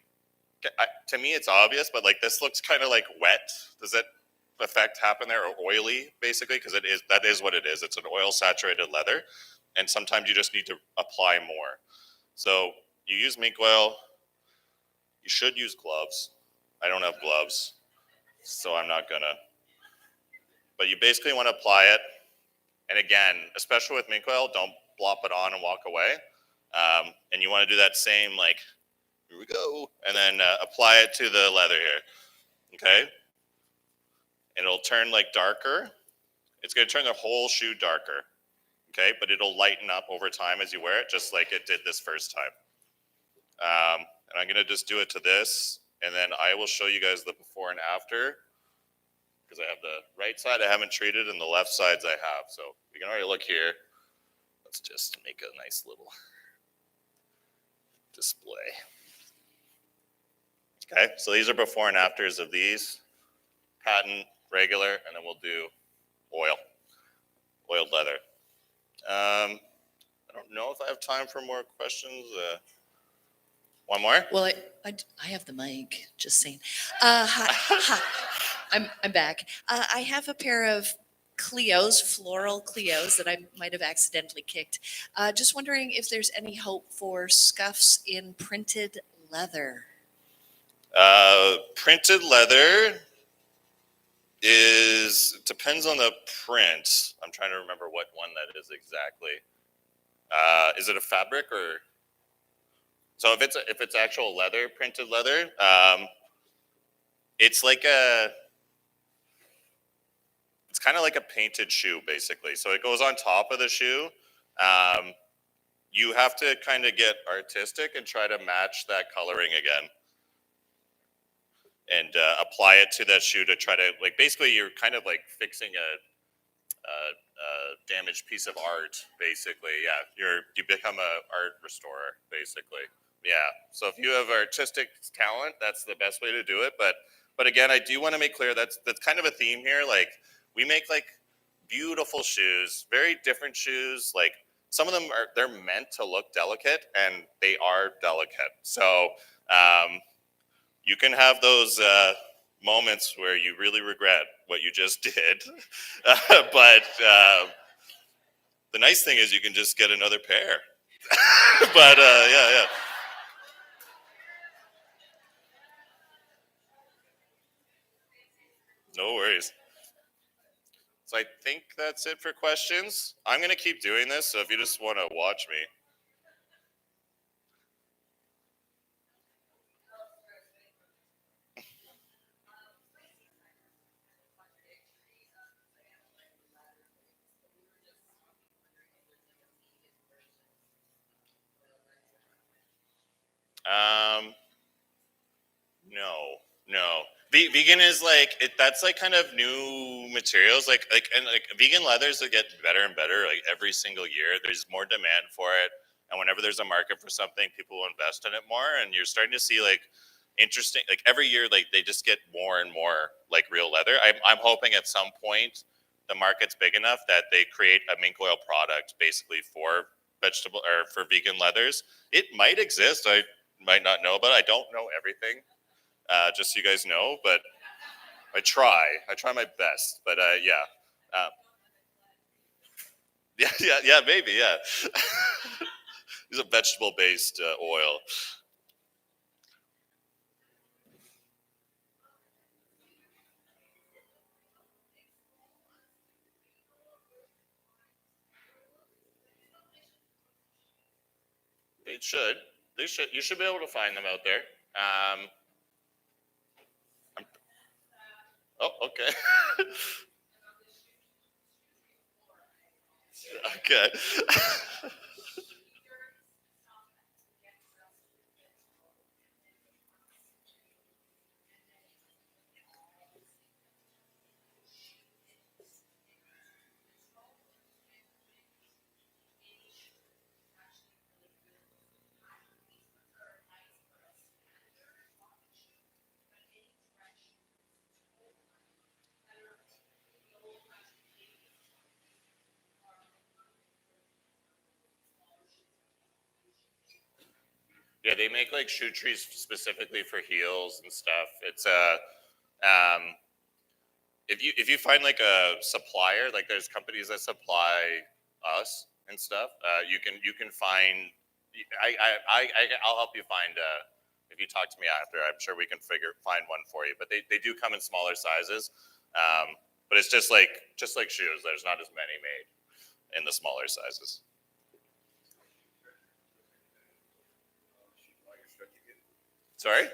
to me it's obvious, but like this looks kind of like wet. Does that effect happen there, or oily basically? Because that is what it is. It's an oil saturated leather, and sometimes you just need to apply more. So you use mink oil. You should use gloves. I don't have gloves, so I'm not gonna. But you basically want to apply it. And again, especially with mink oil, don't blop it on and walk away. And you want to do that same, like, here we go, and then apply it to the leather here, okay? And it'll turn like darker. It's gonna turn the whole shoe darker, okay? But it'll lighten up over time as you wear it, just like it did this first time. And I'm gonna just do it to this, and then I will show you guys the before and after, because I have the right side I haven't treated and the left sides I have. So we can already look here. Let's just make a nice little display. Okay, so these are before and afters of these. Patent, regular, and then we'll do oiled leather. I don't know if I have time for more questions. One more? Well, I have the mic, just saying. Hi. I'm back. I have a pair of Cleos, floral Cleos that I might have accidentally kicked. Just wondering if there's any hope for scuffs in printed leather. Printed leather depends on the print. I'm trying to remember what one that is exactly. Is it a fabric or? So if it's actual leather, printed leather, it's kind of like a painted shoe, basically. So it goes on top of the shoe. You have to kind of get artistic and try to match that coloring again. And apply it to that shoe to try to, like, basically you're kind of like fixing a damaged piece of art, basically. Yeah, you become a art restorer, basically. Yeah, so if you have artistic talent, that's the best way to do it. But again, I do want to make clear that's kind of a theme here. Like, we make like beautiful shoes, very different shoes. Like, some of them they're meant to look delicate, and they are delicate. So you can have those moments where you really regret what you just did. But the nice thing is you can just get another pair. But yeah. No worries. So I think that's it for questions. I'm going to keep doing this, so if you just want to watch me. No. Vegan is like that's like kind of new materials, like vegan leathers that get better and better like every single year. There's more demand for it, and whenever there's a market for something, people will invest in it more. And you're starting to see like interesting, like every year, like they just get more and more like real leather. I'm hoping at some point the market's big enough that they create a mink oil product basically for vegetable or for vegan leathers. It might exist. I might not know, but I don't know everything. Just so you guys know, but I try my best, but yeah. Yeah, maybe, yeah. It's a vegetable-based oil. They should. You should be able to find them out there. Oh, okay. Okay. Yeah, they make like shoe trees specifically for heels and stuff. It's if you find like a supplier, like there's companies that supply us and stuff, you can find I'll help you find. If you talk to me after, I'm sure we can find one for you. But they do come in smaller sizes. But it's just like shoes. There's not as many made in the smaller sizes. Sorry?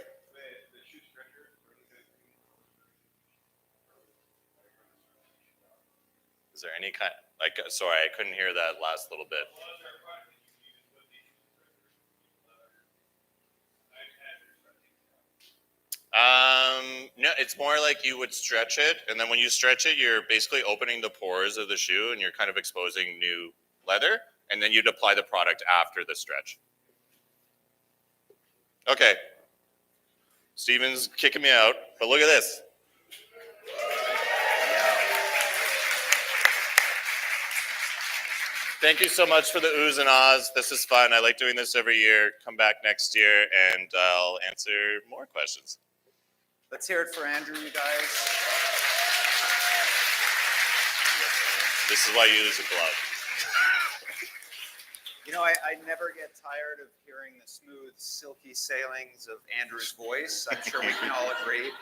Is there any kind, like, sorry, I couldn't hear that last little bit. No, it's more like you would stretch it, and then when you stretch it, you're basically opening the pores of the shoe, and you're kind of exposing new leather, and then you'd apply the product after the stretch. Okay. Steven's kicking me out, but look at this. Thank you so much for the oohs and ahs. This is fun. I like doing this every year. Come back next year, and I'll answer more questions. Let's hear it for Andrew, you guys. This is why you use a glove. You know, I never get tired of hearing the smooth, silky sailings of Andrew's voice. I'm sure we can all agree.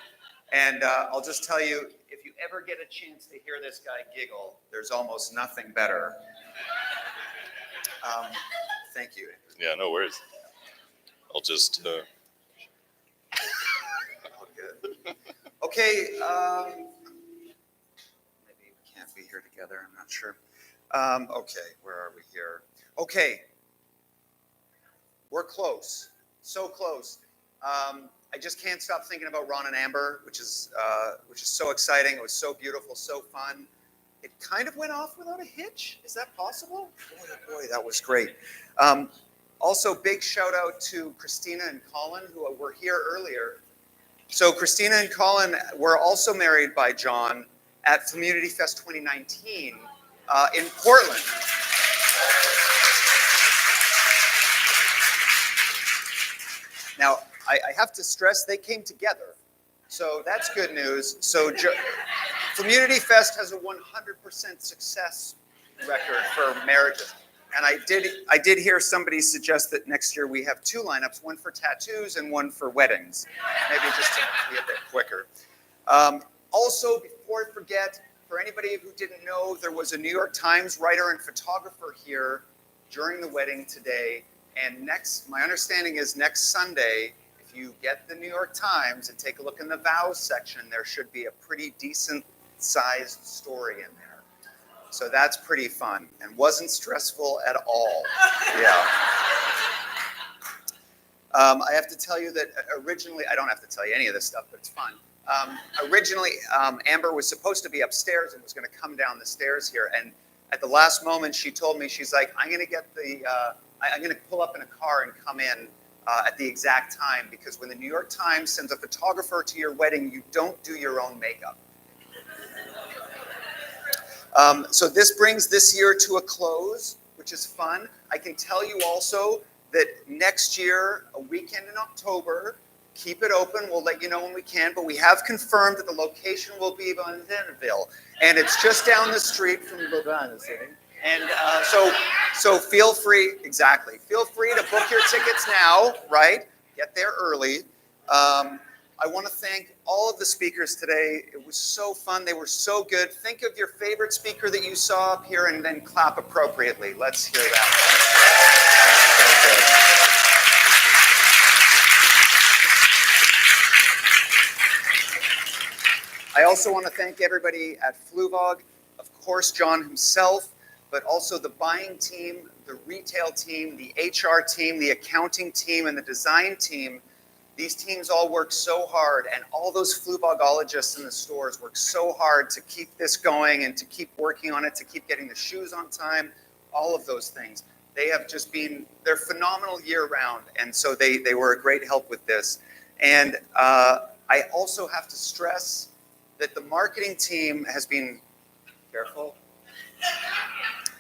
And I'll just tell you, if you ever get a chance to hear this guy giggle, there's almost nothing better. Thank you, Andrew. Yeah, no worries. I'll just... Good. Okay, maybe we can't be here together, I'm not sure. Okay, where are we here? Okay, we're close, so close. I just can't stop thinking about Ron and Amber, which is so exciting. It was so beautiful, so fun. It kind of went off without a hitch. Is that possible? Boy, oh boy, that was great. Also, big shout out to Christina and Colin, who were here earlier. So Christina and Colin were also married by John at Flummunity Fest 2019 in Portland. Now, I have to stress they came together. So that's good news. So Flummunity Fest has a 100% success record for marriages. And I did hear somebody suggest that next year we have two lineups, one for tattoos and one for weddings. Maybe just to be a bit quicker. Also, before I forget, for anybody who didn't know, there was a New York Times writer and photographer here during the wedding today. And my understanding is next Sunday, if you get the New York Times and take a look in the vows section, there should be a pretty decent sized story in there. So that's pretty fun and wasn't stressful at all. Yeah. I have to tell you that originally, I don't have to tell you any of this stuff, but it's fun. Originally, Amber was supposed to be upstairs and was going to come down the stairs here. And at the last moment, she told me, she's like, I'm going to pull up in a car and come in at the exact time, because when the New York Times sends a photographer to your wedding, you don't do your own makeup. So this brings this year to a close, which is fun. I can tell you also that next year, a weekend in October, keep it open. We'll let you know when we can, but we have confirmed that the location will be Vancouver, and it's just down the street from Vancouver City. And so feel free, exactly. Feel free to book your tickets now, right? Get there early. I want to thank all of the speakers today. It was so fun. They were so good. Think of your favorite speaker that you saw up here and then clap appropriately. Let's hear that. I also want to thank everybody at Fluevog, of course, John himself, but also the buying team, the retail team, the HR team, the accounting team, and the design team. These teams all work so hard, and all those Fluvogologists in the stores work so hard to keep this going and to keep working on it, to keep getting the shoes on time, all of those things. They have just been, they're phenomenal year round, and so they were a great help with this. And I also have to stress that the marketing team has been, careful,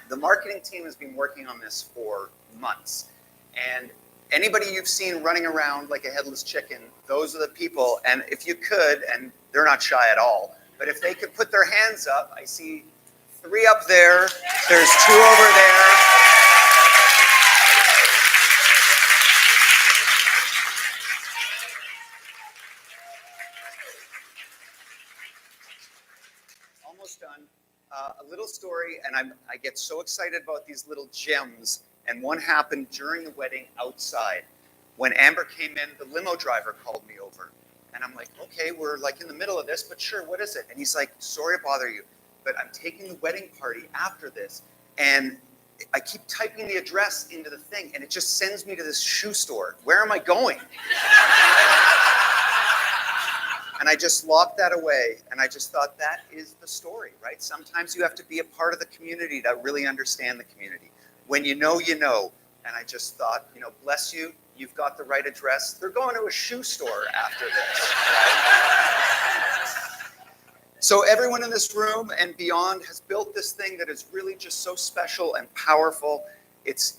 the marketing team has been working on this for months. And anybody you've seen running around like a headless chicken, those are the people. And if you could, and they're not shy at all, but if they could put their hands up, I see 3 up there, there's 2 over there. almost done. A little story, and I get so excited about these little gems. And one happened during the wedding outside. When Amber came in, the limo driver called me over. And I'm like, okay, we're like in the middle of this, but sure, what is it? And he's like, sorry to bother you, but I'm taking the wedding party after this. And I keep typing the address into the thing, and it just sends me to this shoe store. Where am I going? And I just locked that away, and I just thought that is the story, right? Sometimes you have to be a part of the community to really understand the community. When you know, you know. And I just thought, you know, bless you, you've got the right address. They're going to a shoe store after this. Right? So everyone in this room and beyond has built this thing that is really just so special and powerful. It's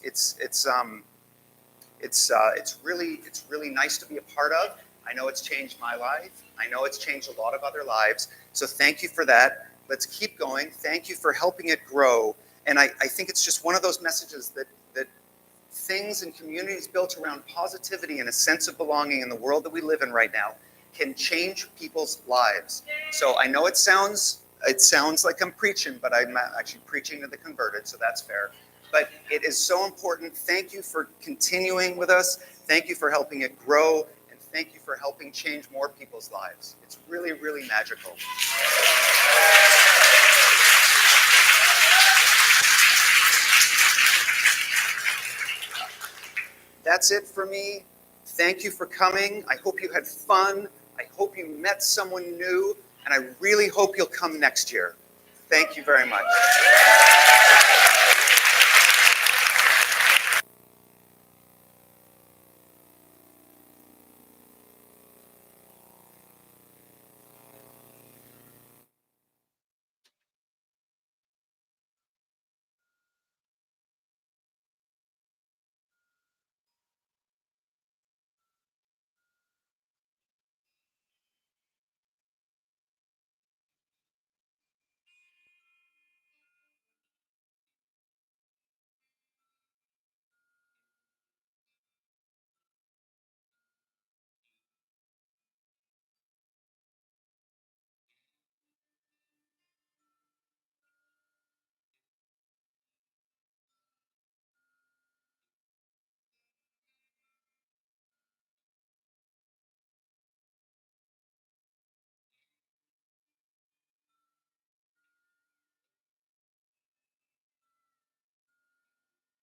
really nice to be a part of. I know it's changed my life. I know it's changed a lot of other lives. So thank you for that. Let's keep going. Thank you for helping it grow. And I think it's just one of those messages that things and communities built around positivity and a sense of belonging in the world that we live in right now can change people's lives. So I know it sounds like I'm preaching, but I'm actually preaching to the converted, so that's fair. But it is so important. Thank you for continuing with us. Thank you for helping it grow. And thank you for helping change more people's lives. It's really, really magical. That's it for me. Thank you for coming. I hope you had fun. I hope you met someone new. And I really hope you'll come next year. Thank you very much.